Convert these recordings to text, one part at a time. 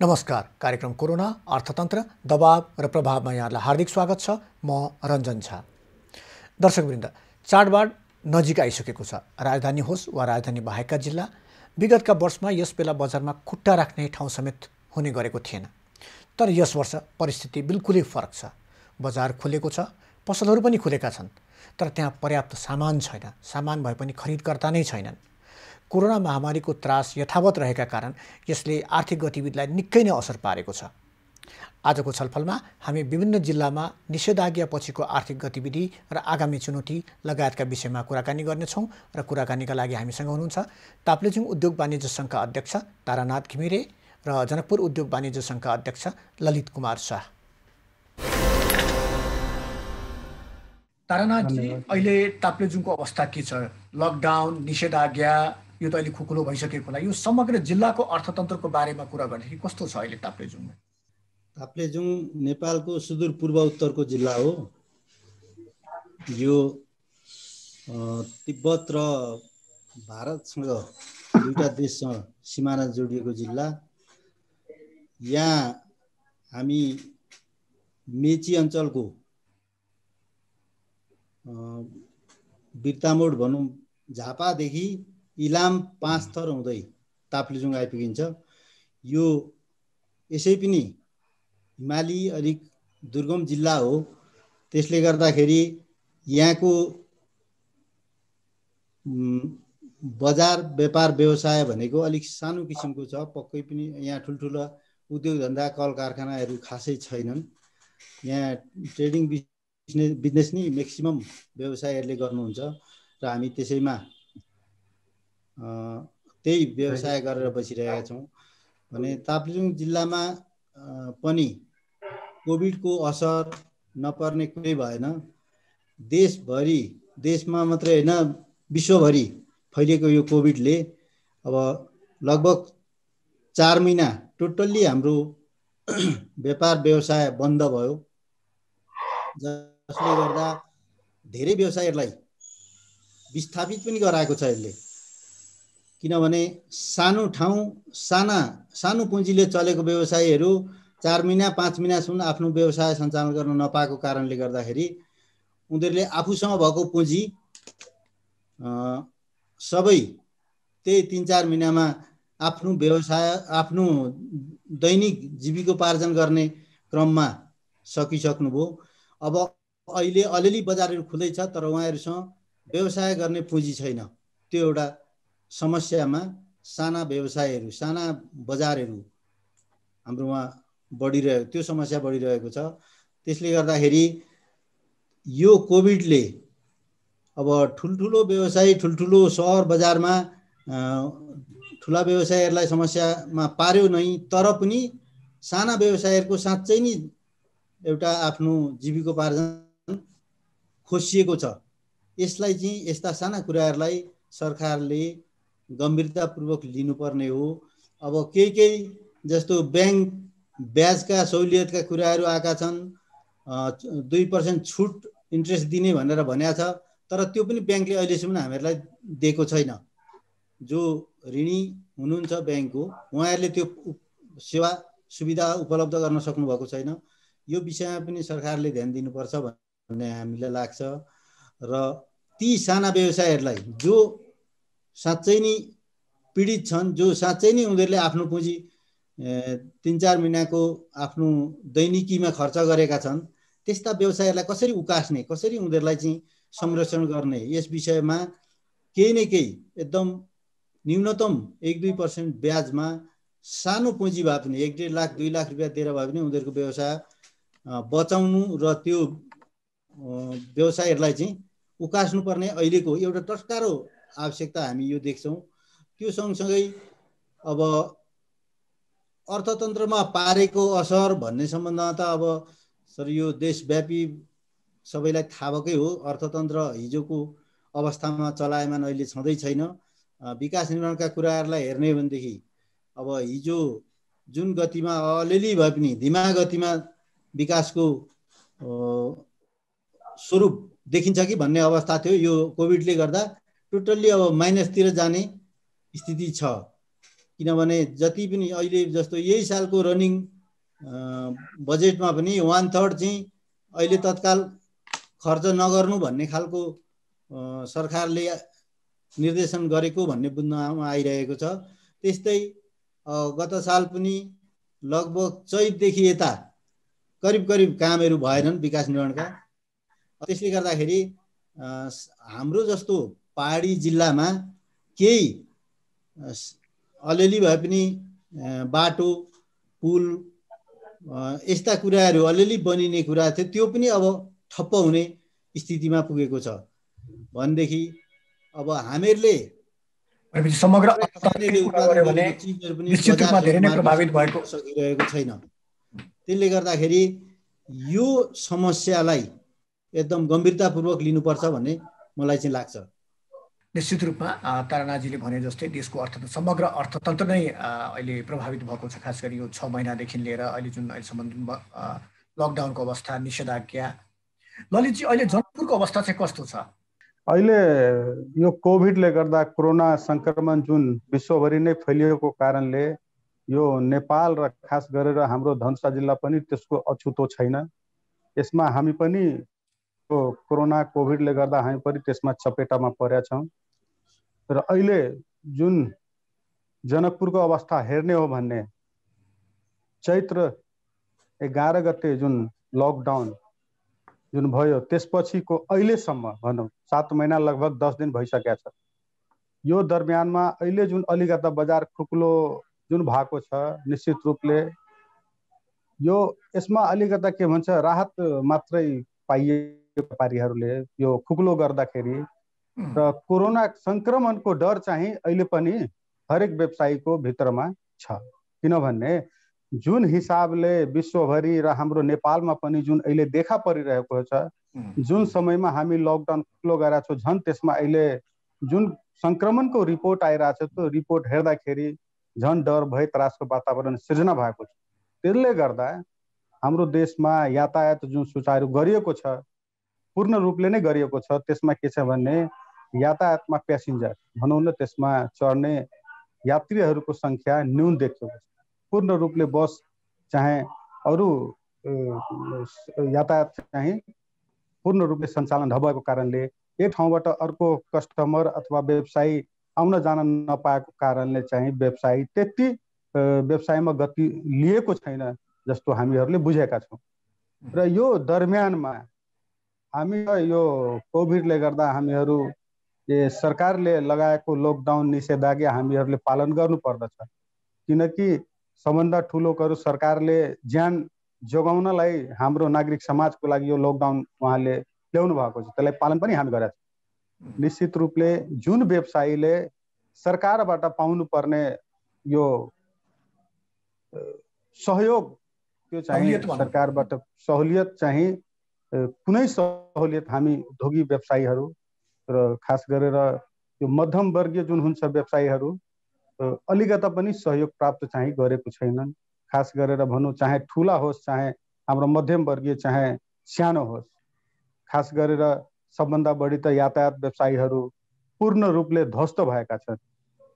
नमस्कार। कार्यक्रम कोरोना अर्थतन्त्र दबाव र प्रभावमा यहाँलाई हार्दिक स्वागत छ। म रञ्जन झा। दर्शकवृन्द, चाडबाड नजिक आइसकेको छ। राजधानी होस् वा राजधानी बाहेकका जिल्ला, विगतका वर्षमा यस बेला बजारमा खुट्टा राख्ने ठाउँ समेत हुने गरेको थिएन। तर यस वर्ष परिस्थिति बिल्कुलै फरक छ। बजार खुलेको छ, पसलहरू पनि खुलेका छन्, तर त्यहाँ पर्याप्त सामान छैन। सामान भए पनि खरिदकर्ता नै छैनन्। कोरोना महामारीको त्रास यथावत रहेका कारण यसले आर्थिक गतिविधिलाई निकै नै असर पारेको छ। आजको छलफलमा हामी विभिन्न जिल्लामा निषेधाज्ञा पछिको आर्थिक गतिविधि र आगामी चुनौती लगायतका विषयमा कुराकानी गर्नेछौँ। र कुराकानीका लागि हामीसँग हुनुहुन्छ ताप्लेजुङ उद्योग वाणिज्य सङ्घका अध्यक्ष तारानाथ घिमिरे र जनकपुर उद्योग वाणिज्य सङ्घका अध्यक्ष ललित कुमार शाह। तारानाथजी, अहिले ताप्लेजुङको अवस्था के छ? लकडाउन, निषेधाज्ञा, यो त अहिले खुकुलो भइसकेको होला। यो समग्र जिल्लाको अर्थतन्त्रको बारेमा कुरा गर्दाखेरि कस्तो छ अहिले ताप्लेजुङमा? ताप्लेजुङ नेपालको सुदूरपूर्व उत्तरको जिल्ला हो। यो तिब्बत र भारतसँग दुईटा देशसँग सिमाना जोडिएको जिल्ला। यहाँ हामी मेची अञ्चलको बिर्तामोड भनौँ, झापादेखि इलाम 5 थर हुँदै ताप्लेजुङ आइपुगिन्छ। यो यसै पनि हिमाली अलिक दुर्गम जिल्ला हो। त्यसले गर्दाखेरि यहाँको बजार व्यापार व्यवसाय भनेको अलिक सानो किसिमको छ। पक्कै पनि यहाँ ठुल्ठुला उद्योग धन्दा कल कारखानाहरू खासै छैनन्। यहाँ ट्रेडिङ बिजनेस नै म्याक्सिमम व्यवसायहरूले गर्नुहुन्छ र हामी त्यसैमा त्यही व्यवसाय गरेर बसिरहेका छौँ। भने ताप्लेजुङ जिल्लामा पनि कोभिडको असर नपर्ने कुरै भएन। देशभरि, देशमा मात्रै होइन विश्वभरि फैलिएको यो कोभिडले अब लगभग 4 महिना टोटल्ली हाम्रो व्यापार व्यवसाय बन्द भयो, जसले गर्दा धेरै व्यवसायहरूलाई विस्थापित पनि गराएको छ यसले। किनभने सानो ठाउँ, सानो पुँजीले चलेको व्यवसायीहरू 4 महिना 5 महिनासम्म आफ्नो व्यवसाय सञ्चालन गर्न नपाएको कारणले गर्दाखेरि उनीहरूले आफूसँग भएको पुँजी सबै त्यही 3-4 महिनामा आफ्नो व्यवसाय, आफ्नो दैनिक जीविकोपार्जन गर्ने क्रममा सकिसक्नुभयो। अब अहिले अलिअलि बजारहरू खुल्दैछ, तर उहाँहरूसँग व्यवसाय गर्ने पुँजी छैन। त्यो एउटा समस्यामा साना व्यवसायहरू, साना बजारहरू हाम्रो उहाँ बढिरहेको, त्यो समस्या बढिरहेको छ। त्यसले गर्दाखेरि यो कोभिडले अब ठुल्ठुलो व्यवसायी, ठुल्ठुलो सहर बजारमा ठुला व्यवसायहरूलाई समस्यामा पार्यो नै, तर पनि साना व्यवसायहरूको साँच्चै नै एउटा आफ्नो जीविकोपार्जन खोसिएको छ। यसलाई चाहिँ, यस्ता साना कुराहरूलाई सरकारले गम्भीरतापूर्वक लिनुपर्ने हो। अब केही जस्तो ब्याङ्क ब्याजका सहुलियतका कुराहरू आएका छन्। 2% छुट इन्ट्रेस्ट दिने भनेर भनेको छ, तर त्यो पनि ब्याङ्कले अहिलेसम्म हामीहरूलाई दिएको छैन। जो ऋणी हुनुहुन्छ ब्याङ्कको, उहाँहरूले त्यो सेवा सुविधा उपलब्ध गर्न सक्नुभएको छैन। यो विषयमा पनि सरकारले ध्यान दिनुपर्छ भन्ने हामीलाई लाग्छ। र ती साना व्यवसायहरूलाई जो साँच्चै नै पीडित छन्, जो साँच्चै नै उनीहरूले आफ्नो पुँजी 3-4 महिनाको आफ्नो दैनिकीमा खर्च गरेका छन्, त्यस्ता व्यवसायहरूलाई कसरी उकास्ने, कसरी उनीहरूलाई चाहिँ संरक्षण गर्ने, यस विषयमा केही न केही एकदम न्यूनतम 1-2% ब्याजमा सानो पुँजी भए पनि 1-1.5 लाख 2 लाख रुपियाँ दिएर भए पनि उनीहरूको व्यवसाय बचाउनु र त्यो व्यवसायहरूलाई चाहिँ उकास्नुपर्ने अहिलेको एउटा तत्काल आवश्यकता हामी यो देख्छौँ। त्यो सँगसँगै अब अर्थतन्त्रमा पारेको असर भन्ने सम्बन्धमा त अब सर यो देशव्यापी सबैलाई थाहा भएकै हो। अर्थतन्त्र हिजोको अवस्थामा चलायमान अहिले छँदै छैन। विकास निर्माणका कुराहरूलाई हेर्ने हो भनेदेखि अब हिजो जुन गतिमा अलिअलि भए पनि धीमा गतिमा विकासको स्वरूप देखिन्छ कि भन्ने अवस्था थियो, यो कोभिडले गर्दा टोटल्ली अब माइनसतिर जाने स्थिति छ। किनभने जति पनि अहिले जस्तो यही सालको रनिङ बजेटमा पनि 1/3 चाहिँ अहिले तत्काल खर्च नगर्नु भन्ने खालको सरकारले निर्देशन गरेको भन्ने बुझ्न आइरहेको छ। त्यस्तै गत साल पनि लगभग चैतदेखि यता करिब करिब कामहरू भएनन् विकास निर्माणका। त्यसले गर्दाखेरि हाम्रो जस्तो पहाडी जिल्लामा केही अलिअलि भए पनि बाटो पुल यस्ता कुराहरू अलिअलि बनिने कुरा थियो, त्यो पनि अब ठप्प हुने स्थितिमा पुगेको छ भनेदेखि अब हामीहरूले समग्र चिजहरू पनि सकिरहेको छैन। त्यसले गर्दाखेरि यो समस्यालाई एकदम गम्भीरतापूर्वक लिनुपर्छ भन्ने मलाई चाहिँ लाग्छ। निश्चित रूपमा तारानाथजीले भने जस्तै देशको समग्र अर्थतन्त्र नै अहिले प्रभावित भएको छ, खास गरी यो 6 महिनादेखि लिएर अहिले जुन अहिलेसम्म लकडाउनको अवस्था, निषेधाज्ञा। ललितजी, अहिले जनकपुरको अवस्था चाहिँ कस्तो छ? अहिले यो कोभिडले गर्दा कोरोना संक्रमण जुन विश्वभरि नै फैलिएको कारणले यो नेपाल र खास गरेर हाम्रो धनुषा जिल्ला पनि त्यसको अछुतो छैन। यसमा हामी पनि कोरोना कोभिडले गर्दा हामी पनि त्यसमा चपेटामा परेका छौँ। र अहिले जुन जनकपुरको अवस्था हेर्ने हो भने चैत्र 11 गते जुन लकडाउन जुन भयो त्यसपछिको अहिलेसम्म भनौँ 7 महिना लगभग 10 दिन भइसकेको छ। यो दरमियानमा अहिले जुन अलिकता बजार खुकुलो जुन भएको छ, निश्चित रूपले यो यसमा अलिकता के भन्छ राहत मात्रै पाइएको व्यापारीहरूले यो खुकुलो गर्दाखेरि र कोरोना संक्रमणको डर चाहिँ अहिले पनि हरेक व्यवसायीको भित्रमा छ। किनभने जुन हिसाबले विश्वभरि र हाम्रो नेपालमा पनि जुन अहिले देखा परिरहेको छ, जुन समयमा हामी लकडाउन खुकुलो गरेका छौँ, झन् त्यसमा अहिले जुन संक्रमणको रिपोर्ट आइरहेको छ त्यो रिपोर्ट हेर्दाखेरि झन् डर भय त्रासको वातावरण सिर्जना भएको छ। त्यसले गर्दा हाम्रो देशमा यातायात जुन सुचारू गरिएको छ, पूर्ण रूपले नै गरिएको छ। त्यसमा के छ भने यातायातमा प्यासेन्जर भनौँ न, त्यसमा चढ्ने यात्रीहरूको संख्या न्यून देखिएको छ। पूर्ण रूपले बस चाहे अरू यातायात चाहिँ पूर्ण रूपले सञ्चालन नभएको कारणले एक ठाउँबाट अर्को कस्टमर अथवा व्यवसायी आउन जान नपाएको कारणले चाहिँ व्यवसायी त्यति व्यवसायमा गति लिएको छैन जस्तो हामीहरूले बुझेका छौँ। र यो दरमियानमा हामी यो कोभिडले गर्दा हामीहरू सरकारले लगाएको लकडाउन निषेधाज्ञा हामीहरूले पालन गर्नु पर्दछ। किनकि सबभन्दा ठुलो कुरो सरकारले ज्यान जोगाउनलाई हाम्रो नागरिक समाजको लागि यो लकडाउन उहाँले ल्याउनु भएको छ, त्यसलाई पालन पनि हामी गरेका छौँ। निश्चित रूपले जुन व्यवसायीले सरकारबाट पाउनु पर्ने यो सहयोग त्यो चाहिँ सरकारबाट सहुलियत चाहिँ कुनै सहुलियत हामी उद्योगी व्यवसायीहरू र खास गरेर यो मध्यम वर्गीय जुन हुन्छ व्यवसायीहरू अलिकता पनि सहयोग प्राप्त चाहिँ गरेको छैनन्। खास गरेर भनौँ चाहे ठुला होस् चाहे हाम्रो मध्यम वर्गीय चाहे सानो होस्, खास गरेर सबभन्दा बढी त यातायात व्यवसायीहरू पूर्ण रूपले ध्वस्त भएका छन्।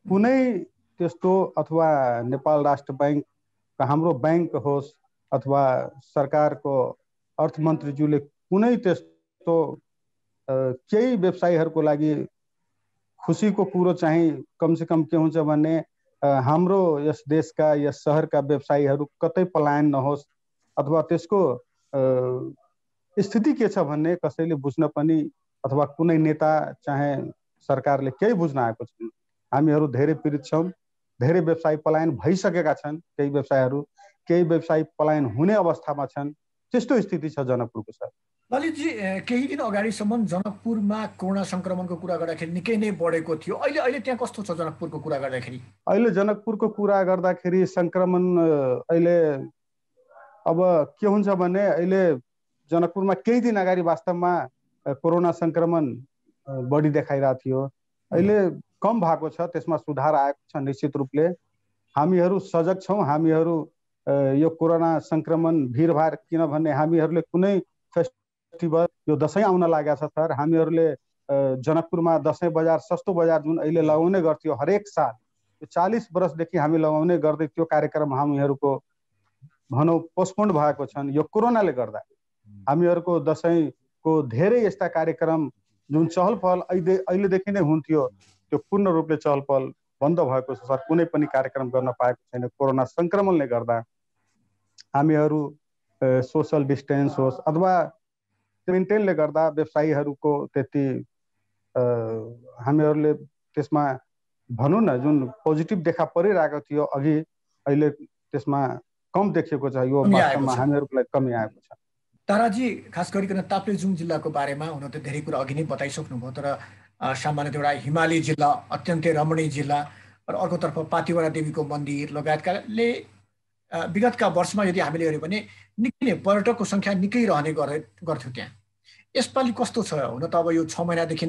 कुनै त्यस्तो अथवा नेपाल राष्ट्र बैंक हाम्रो बैंक होस् अथवा सरकारको अर्थमन्त्रीज्यूले कुनै त्यस्तो केही व्यवसायीहरूको लागि खुसीको कुरो चाहिँ कमसे कम के हुन्छ भने हाम्रो यस देशका यस सहरका व्यवसायीहरू कतै पलायन नहोस् अथवा त्यसको स्थिति के छ भन्ने कसैले बुझ्न पनि अथवा कुनै नेता चाहे सरकारले केही बुझ्न आएको छैन। हामीहरू धेरै पीडित छौँ, धेरै व्यवसायी पलायन भइसकेका छन्, केही व्यवसायी पलायन हुने अवस्थामा छन्। त्यस्तो स्थिति छ जनकपुरको। सर ललितजी, केही दिन अगाडिसम्म जनकपुरमा कोरोना संक्रमणको कुरा गर्दाखेरि निकै नै बढेको थियो। अहिले त्यहाँ कस्तो छ जनकपुरको कुरा गर्दाखेरि? अहिले जनकपुरको कुरा गर्दाखेरि संक्रमण अहिले अब के हुन्छ भने अहिले जनकपुरमा केही दिन अगाडि वास्तवमा कोरोना संक्रमण बढी देखाइरहेको थियो। अहिले कम भएको छ, त्यसमा सुधार आएको छ। निश्चित रूपले हामीहरू सजग छौँ। हामीहरू यो कोरोना संक्रमण भिडभाड, किनभने हामीहरूले कुनै फेस्टिभल यो दसैँ आउन लागेको छ सर, हामीहरूले जनकपुरमा दसैँ बजार सस्तो बजार जुन अहिले लगाउने गर्थ्यो हरेक साल, 40 वर्षदेखि हामी लगाउने गर्दै त्यो कार्यक्रम हामीहरूको भनौँ पोस्टपोन्ड भएको छन्। यो कोरोनाले गर्दा हामीहरूको दसैँको धेरै यस्ता कार्यक्रम जुन चहल पहल अहिलेदेखि नै हुन्थ्यो त्यो पूर्ण रूपले चहल पहल बन्द भएको छ सर। कुनै पनि कार्यक्रम गर्न पाएको छैन कोरोना संक्रमणले गर्दा। हामीहरू सोशल डिस्टेन्स होस् अथवा क्वारेन्टाइनले गर्दा व्यवसायीहरूको त्यति हामीहरूले त्यसमा भनौँ न जुन पोजिटिभ देखा परिरहेको थियो अघि, अहिले त्यसमा कम देखिएको छ। यो वास्तवमा हामीहरूलाई कमी आएको छ। ताराजी, खास गरिकन ताप्लेजुङ जिल्लाको बारेमा हुन त धेरै कुरा अघि नै बताइसक्नुभयो, तर सामान्यतः एउटा हिमाली जिल्ला, अत्यन्तै रमणीय जिल्ला र अर्कोतर्फ पाथिवरा देवीको मन्दिर लगायतकाले विगतका वर्षमा यदि हामीले हेऱ्यौँ भने निकै नै पर्यटकको सङ्ख्या निकै रहने गर्थ्यो त्यहाँ। यसपालि कस्तो छ? हुन त अब यो 6 महिनादेखि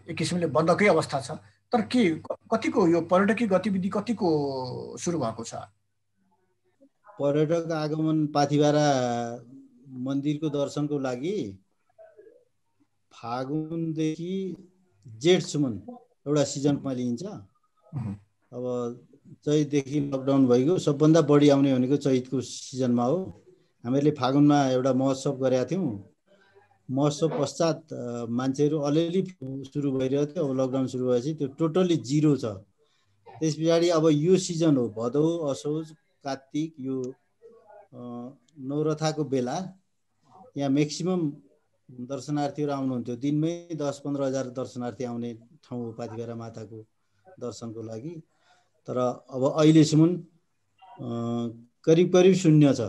एक किसिमले बन्दकै अवस्था छ, तर के कतिको यो पर्यटकीय गतिविधि कतिको सुरु भएको छ? पर्यटक आगमन पाथिभरा मन्दिरको दर्शनको लागि फागुनदेखि जेठसम्म एउटा सिजनमा लिइन्छ। अब चैतदेखि लकडाउन भइगयो, सबभन्दा बढी आउने भनेको चैतको सिजनमा हो। हामीहरूले फागुनमा एउटा महोत्सव गरेका थियौँ। महोत्सव पश्चात मान्छेहरू अलिअलि सुरु भइरहेको थियो। अब लकडाउन सुरु भएपछि त्यो टोटल्ली जिरो छ। त्यस पछाडि अब यो सिजन हो भदौ, असोज, कार्तिक, यो नौरथाको बेला यहाँ म्याक्सिमम दर्शनार्थीहरू आउनुहुन्थ्यो। दिनमै 10-15 हजार दर्शनार्थी आउने ठाउँ हो पाथिभरा माताको दर्शनको लागि। तर अब अहिलेसम्म करिब शून्य छ।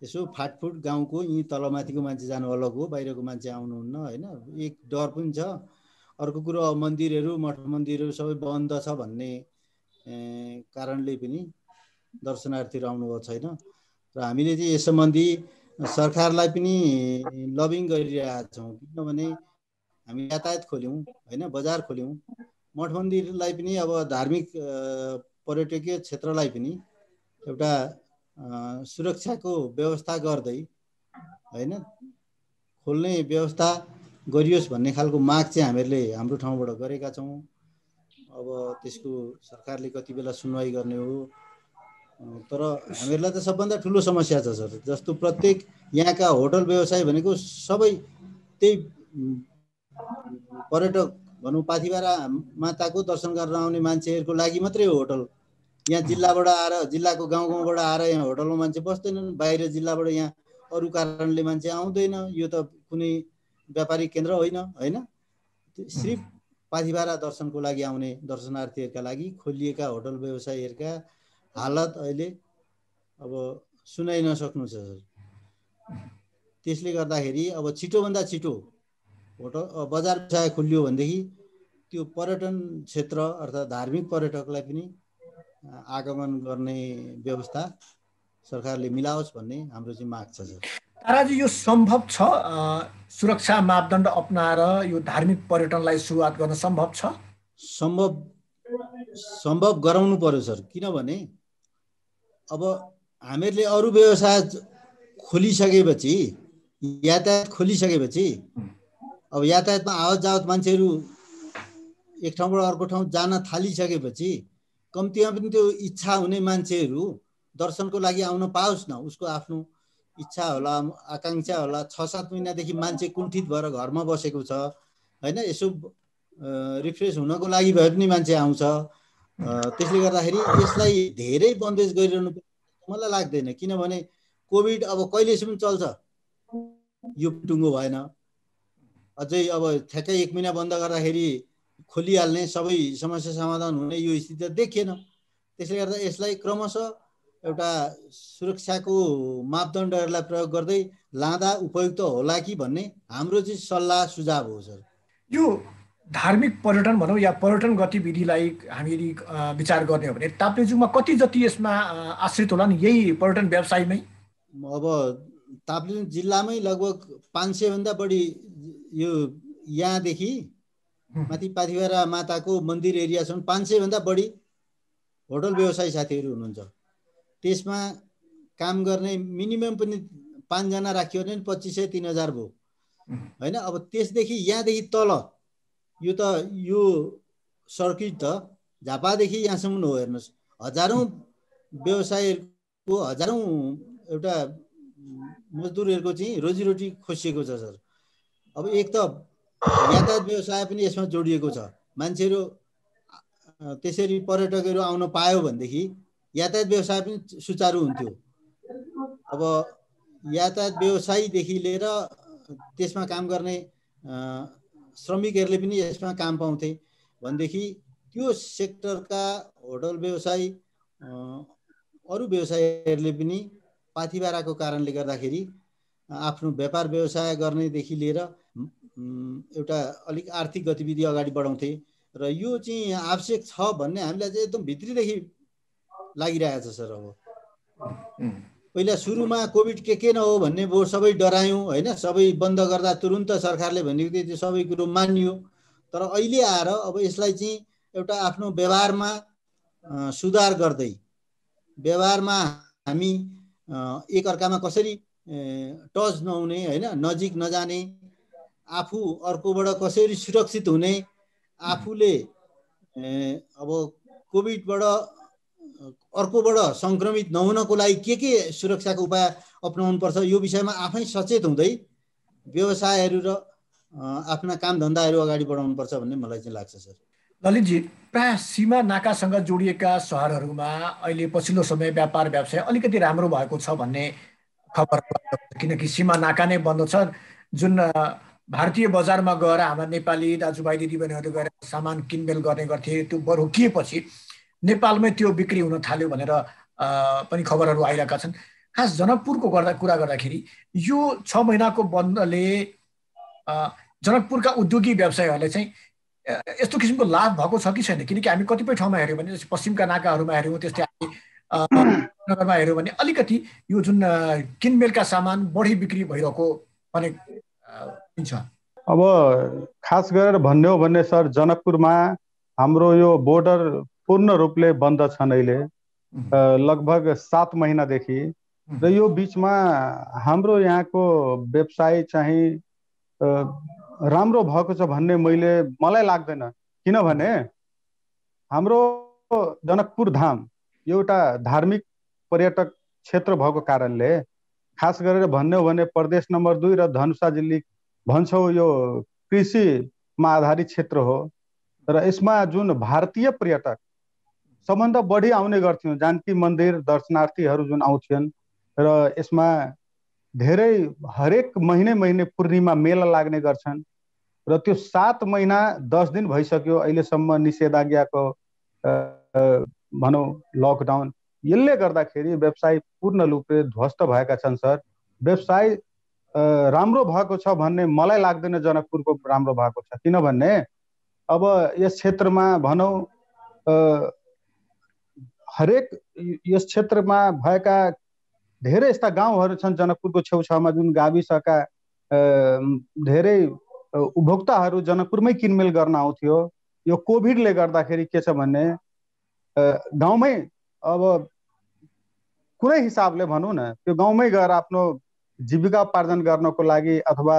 यसो फाटफुट गाउँको यी तलमाथिको मान्छे जानु अलग हो, बाहिरको मान्छे आउनुहुन्न होइन। एक डर पनि छ। अर्को कुरो मन्दिरहरू, मठ मन्दिरहरू सबै बन्द छ भन्ने कारणले पनि दर्शनार्थीहरू आउनुभएको छैन। र हामीले चाहिँ यस सम्बन्धी सरकारलाई पनि लबिङ गरिरहेका छौँ। किनभने हामी यातायात खोल्यौँ होइन, बजार खोल्यौँ, मठ मन्दिरलाई पनि अब धार्मिक पर्यटकीय क्षेत्रलाई पनि एउटा सुरक्षाको व्यवस्था गर्दै होइन खोल्ने व्यवस्था गरियोस् भन्ने खालको माग चाहिँ हामीहरूले हाम्रो ठाउँबाट गरेका छौँ। अब त्यसको सरकारले कति बेला सुनवाई गर्ने हो। तर हामीहरूलाई त सबभन्दा ठुलो समस्या छ सर। जस्तो प्रत्येक यहाँका होटल व्यवसाय भनेको सबै त्यही पर्यटक भनौँ पाथिभरा माताको दर्शन गर्न आउने मान्छेहरूको लागि मात्रै हो होटल। यहाँ जिल्लाबाट आएर, जिल्लाको गाउँबाट आएर यहाँ होटलमा मान्छे बस्दैनन्। बाहिर जिल्लाबाट यहाँ अरू कारणले मान्छे आउँदैन। यो त कुनै व्यापारिक केन्द्र होइन होइन। सिर्फ पाथिभरा दर्शनको लागि आउने दर्शनार्थीहरूका लागि खोलिएका होटल व्यवसायीहरूका हालत अहिले अब सुनाइ नसक्नु छ सर। त्यसले गर्दाखेरि अब छिटोभन्दा छिटो होटल बजार व्यवसाय खोलियो भनेदेखि त्यो पर्यटन क्षेत्र अर्थात् धार्मिक पर्यटकलाई पनि आगमन गर्ने व्यवस्था सरकारले मिलाओस् भन्ने हाम्रो चाहिँ माग छ सर। ताराजी, यो सम्भव छ? सुरक्षा मापदण्ड अपनाएर यो धार्मिक पर्यटनलाई सुरुवात गर्न सम्भव छ? सम्भव गराउनु पर्यो सर। किनभने अब हामीहरूले अरू व्यवसाय खोलिसकेपछि, यातायात खोलिसकेपछि अब यातायातमा आवत जावत मान्छेहरू एक ठाउँबाट अर्को ठाउँ जान थालिसकेपछि कम्तीमा पनि त्यो इच्छा हुने मान्छेहरू दर्शनको लागि आउन पाओस् न। उसको आफ्नो इच्छा होला, आकाङ्क्षा होला। 6-7 महिनादेखि मान्छे कुण्ठित भएर घरमा बसेको छ होइन। यसो रिफ्रेस हुनको लागि भए पनि मान्छे आउँछ। त्यसले गर्दाखेरि यसलाई धेरै बन्देज गरिरहनु मलाई लाग्दैन। किनभने कोभिड अब कहिलेसम्म चल्छ यो टुङ्गो भएन। अझै अब ठ्याक्कै 1 महिना बन्द गर्दाखेरि खोलिहाल्ने, सबै समस्या समाधान हुने यो स्थिति देखिएन। त्यसले गर्दा यसलाई क्रमशः एउटा सुरक्षाको मापदण्डहरूलाई प्रयोग गर्दै लाँदा उपयुक्त होला कि भन्ने हाम्रो चाहिँ सल्लाह सुझाव हो सर। यो धार्मिक पर्यटन भनौँ या पर्यटन गतिविधिलाई हामीले विचार गर्ने हो भने ताप्लेजुङमा कति जति यसमा आश्रित होला नि यही पर्यटन व्यवसायमै? अब ताप्लेजुङ जिल्लामै लगभग 500 भन्दा बढी यो यहाँदेखि माथि पाथिभरा माताको मन्दिर एरियासम्म 500 भन्दा बढी होटल व्यवसायी साथीहरू हुनुहुन्छ। त्यसमा काम गर्ने मिनिमम पनि 5 जना राखियो भने 2500-3000 भयो होइन। अब त्यसदेखि यहाँदेखि तल यो त यो सर्किट त झापादेखि यहाँसम्म हो, हेर्नुहोस् हजारौँ व्यवसायहरूको हजारौँ एउटा मजदुरहरूको चाहिँ रोजीरोटी खोसिएको छ सर। अब एक त यातायात व्यवसाय पनि यसमा जोडिएको छ। मान्छेहरू त्यसरी पर्यटकहरू आउन पायो भनेदेखि यातायात व्यवसाय पनि सुचारू हुन्थ्यो। अब यातायात व्यवसायीदेखि लिएर त्यसमा काम गर्ने श्रमिकहरूले पनि यसमा काम पाउँथे भनेदेखि त्यो सेक्टरका होटल व्यवसायी अरू व्यवसायीहरूले पनि पाथिभाराको कारणले गर्दाखेरि आफ्नो व्यापार व्यवसाय गर्नेदेखि लिएर एउटा अलिक आर्थिक गतिविधि अगाडि बढाउँथे र यो चाहिँ आवश्यक छ भन्ने हामीलाई चाहिँ एकदम भित्रीदेखि लागिरहेको छ सर। अब पहिला सुरुमा कोभिड के न हो भन्ने भयो, सबै डरायौँ होइन, सबै बन्द गर्दा तुरुन्त सरकारले भनेको थियो त्यो सबै कुरो मानियो। तर अहिले आएर अब यसलाई चाहिँ एउटा आफ्नो व्यवहारमा सुधार गर्दै व्यवहारमा हामी एकअर्कामा कसरी टच नहुने होइन, नजिक नजाने, आफू अर्कोबाट कसरी सुरक्षित हुने, आफूले अब कोभिडबाट अर्कोबाट सङ्क्रमित नहुनको लागि के सुरक्षाको उपाय अपनाउनु पर्छ यो विषयमा आफै सचेत हुँदै व्यवसायहरू र आफ्ना काम धन्दाहरू अगाडि बढाउनु पर्छ भन्ने मलाई चाहिँ लाग्छ सर। ललितजी, प्रायः सीमा नाकासँग जोडिएका सहरहरूमा अहिले पछिल्लो समय व्यापार व्यवसाय अलिकति राम्रो भएको छ भन्ने खबर, किनकि सीमा नाका नै बन्द छ। जुन भारतीय बजारमा गएर हाम्रा नेपाली दाजुभाइ दिदीबहिनीहरू गएर सामान किनमेल गर्ने गर्थे, त्यो रोकिएपछि नेपालमै त्यो बिक्री हुन थाल्यो भनेर पनि खबरहरू आइरहेका छन्। खास जनकपुरको कुरा गर्दाखेरि यो 6 महिनाको बन्दले जनकपुरका उद्योगी व्यवसायीहरूले चाहिँ यस्तो किसिमको लाभ भएको छ कि छैन? किनकि हामी कतिपय ठाउँमा हेऱ्यौँ भने जस्तै पश्चिमका नाकाहरूमा हेऱ्यौँ, त्यस्तै हामी नगरमा हेऱ्यौँ भने अलिकति यो जुन किनमेलका सामान बढी बिक्री भइरहेको भने छ। अब खास गरेर भन्ने हो भने सर, जनकपुरमा हाम्रो यो बोर्डर पूर्ण रूपले बन्द छन् अहिले लगभग 7 महिनादेखि। र यो बिचमा हाम्रो यहाँको व्यवसाय चाहिँ राम्रो भएको छ भन्ने मलाई लाग्दैन। किनभने हाम्रो जनकपुर धाम एउटा धार्मिक पर्यटक क्षेत्र भएको कारणले, खास गरेर भन्ने हो भने प्रदेश नम्बर 2 र धनुषा जिल्ला भन्छौँ यो कृषिमा आधारित क्षेत्र हो। र यसमा जुन भारतीय पर्यटक सबभन्दा बढी आउने गर्थ्यौँ, जानकी मन्दिर दर्शनार्थीहरू जुन आउँथ्यन्, र यसमा धेरै हरेक महिने पूर्णिमा मेला लाग्ने गर्छन्। र त्यो 7 महिना 10 दिन भइसक्यो अहिलेसम्म निषेधाज्ञाको भनौँ लकडाउन, यसले गर्दाखेरि व्यवसाय पूर्ण रूपले ध्वस्त भएका छन् सर। व्यवसाय राम्रो भएको छ भन्ने मलाई लाग्दैन जनकपुरको राम्रो भएको छ। किनभने अब यस क्षेत्रमा भनौँ हरेक यस क्षेत्रमा भएका धेरै यस्ता गाउँहरू छन् जनकपुरको छेउछाउमा जुन गाविसका धेरै उपभोक्ताहरू जनकपुरमै किनमेल गर्न आउँथ्यो। यो कोभिडले गर्दाखेरि के छ भने गाउँमै अब कुनै हिसाबले भनौँ न, त्यो गाउँमै गएर आफ्नो जीविका उपार्जन गर्नको लागि अथवा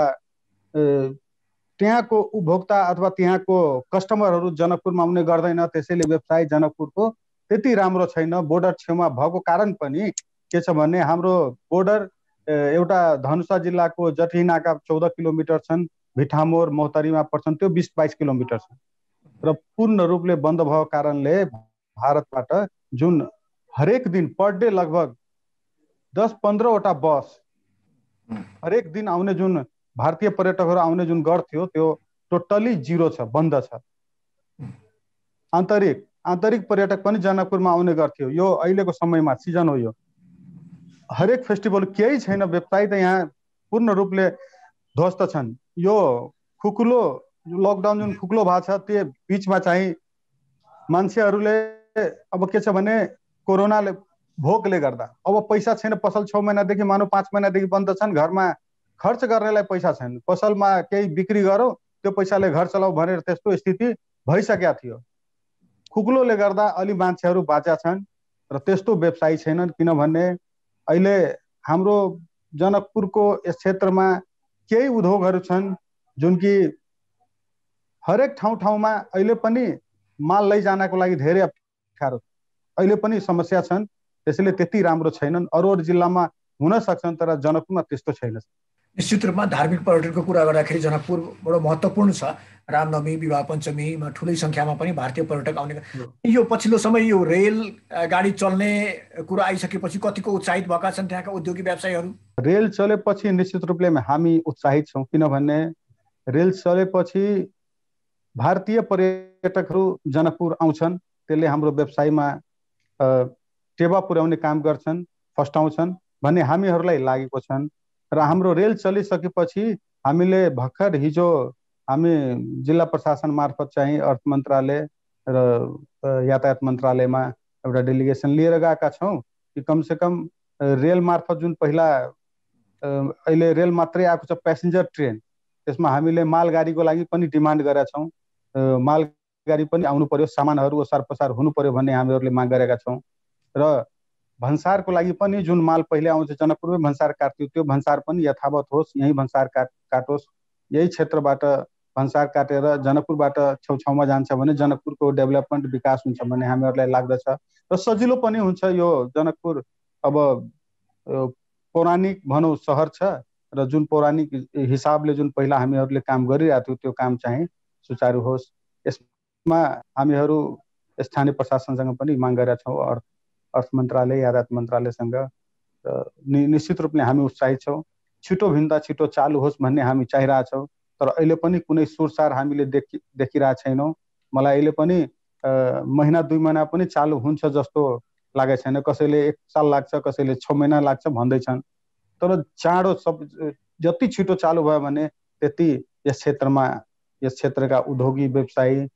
त्यहाँको उपभोक्ता अथवा त्यहाँको कस्टमरहरू जनकपुरमा आउने गर्दैन। त्यसैले व्यवसाय जनकपुरको त्यति राम्रो छैन। बोर्डर छेउमा भएको कारण पनि के छ भने हाम्रो बोर्डर एउटा धनुषा जिल्लाको जटिनाका 14 किलोमिटर छन्, भिठामोर मोहतरीमा पर्छन्, त्यो 20-22 किलोमिटर छन्। र पूर्ण रूपले बन्द भएको कारणले भारतबाट जुन हरेक दिन पर डे लगभग 10-15 वटा बस हरेक दिन आउने, जुन भारतीय पर्यटकहरू आउने जुन गर्थ्यो, त्यो टोटली जिरो छ, बन्द छ। आन्तरिक पर्यटक पनि जनकपुरमा आउने गर्थ्यो। यो अहिलेको समयमा सिजन हो, यो हरेक फेस्टिभल केही छैन। व्यवसाय त यहाँ पूर्ण रूपले ध्वस्त छन्। यो खुकुलो लकडाउन जुन खुकुलो भएको छ, त्यो बिचमा चाहिँ मान्छेहरूले अब के छ भने कोरोनाले भोकले गर्दा अब पैसा छैन। पसल 6 महिनादेखि मानौ 5 महिनादेखि बन्द छन्। घरमा खर्च गर्नेलाई पैसा छैन। पसलमा केही बिक्री गरौँ, त्यो पैसाले घर चलाऊ भनेर त्यस्तो स्थिति भइसकेको थियो। खुकुलोले गर्दा अलि मान्छेहरू बाँचा छन् र त्यस्तो व्यवसाय छैनन्। किनभने अहिले हाम्रो जनकपुरको यस क्षेत्रमा केही उद्योगहरू छन् जुन कि हरेक ठाउँमा अहिले पनि माल लैजानको लागि धेरै अप्ठ्यारो अहिले पनि समस्या छन्। त्यसैले त्यति राम्रो छैनन्। अरू जिल्लामा हुन सक्छन् तर जनकपुरमा त्यस्तो छैन। निश्चित रूपमा धार्मिक पर्यटनको कुरा गर्दाखेरि जनकपुर बडो महत्त्वपूर्ण छ। रामनवमी, विवाह पञ्चमीमा ठुलै सङ्ख्यामा पनि भारतीय पर्यटक आउने। यो पछिल्लो समय यो रेल गाडी चल्ने कुरा आइसकेपछि कतिको उत्साहित भएका छन् त्यहाँका उद्योगी व्यवसायीहरू? रेल चलेपछि निश्चित रूपले हामी उत्साहित छौँ, किनभने रेल चलेपछि भारतीय पर्यटकहरू जनकपुर आउँछन्। त्यसले हाम्रो व्यवसायमा टेवा पुर्याउने काम गर्छन्, फस्टाउँछन् भन्ने हामीहरूलाई लागेको छन्। र हाम्रो रेल चलिसकेपछि हामीले भर्खर हिजो हामी जिल्ला प्रशासन मार्फत चाहिँ अर्थ मन्त्रालय र यातायात मन्त्रालयमा एउटा डेलिगेसन लिएर गएका छौँ कि कमसेकम रेल मार्फत जुन पहिला अहिले रेल मात्रै आएको छ प्यासेन्जर ट्रेन, त्यसमा हामीले मालगाडीको लागि पनि डिमान्ड गरेका छौँ। मालगाडी पनि आउनु पर्यो, सामानहरू ओसार पसार हुनु पर्यो भन्ने हामीहरूले माग गरेका छौँ। र भन्सारको लागि पनि जुन माल पहिले आउँछ जनकपुरमै भन्सार काट्थ्यो, त्यो भन्सार पनि यथावत होस्, यही भन्सार काटोस्। यही क्षेत्रबाट भन्सार काटेर जनकपुरबाट छेउछाउमा जान्छ भने जनकपुरको डेभलपमेन्ट विकास हुन्छ भन्ने हामीहरूलाई लाग्दछ। र सजिलो पनि हुन्छ। यो जनकपुर अब पौराणिक भनौँ सहर छ र जुन पौराणिक हिसाबले जुन पहिला हामीहरूले काम गरिरहेको थियो त्यो काम चाहिँ सुचारू होस्, यसमा हामीहरू स्थानीय प्रशासनसँग पनि माग गरेका छौँ, अर्थ मन्त्रालय, यातायात मन्त्रालयसँग। निश्चित रूपले हामी उत्साहित छौँ। छिटोभन्दा छिटो चालु होस् भन्ने हामी चाहिरहेछौँ। तर अहिले पनि कुनै सुरसार हामीले देखिरहेको छैनौँ। मलाई अहिले पनि महिना 2 महिना पनि चालु हुन्छ जस्तो लागेको छैन। कसैले 1 साल लाग्छ, कसैले 6 महिना लाग्छ भन्दैछन्। तर चाँडो जति छिटो चालु भयो भने त्यति यस क्षेत्रका उद्योगी व्यवसायी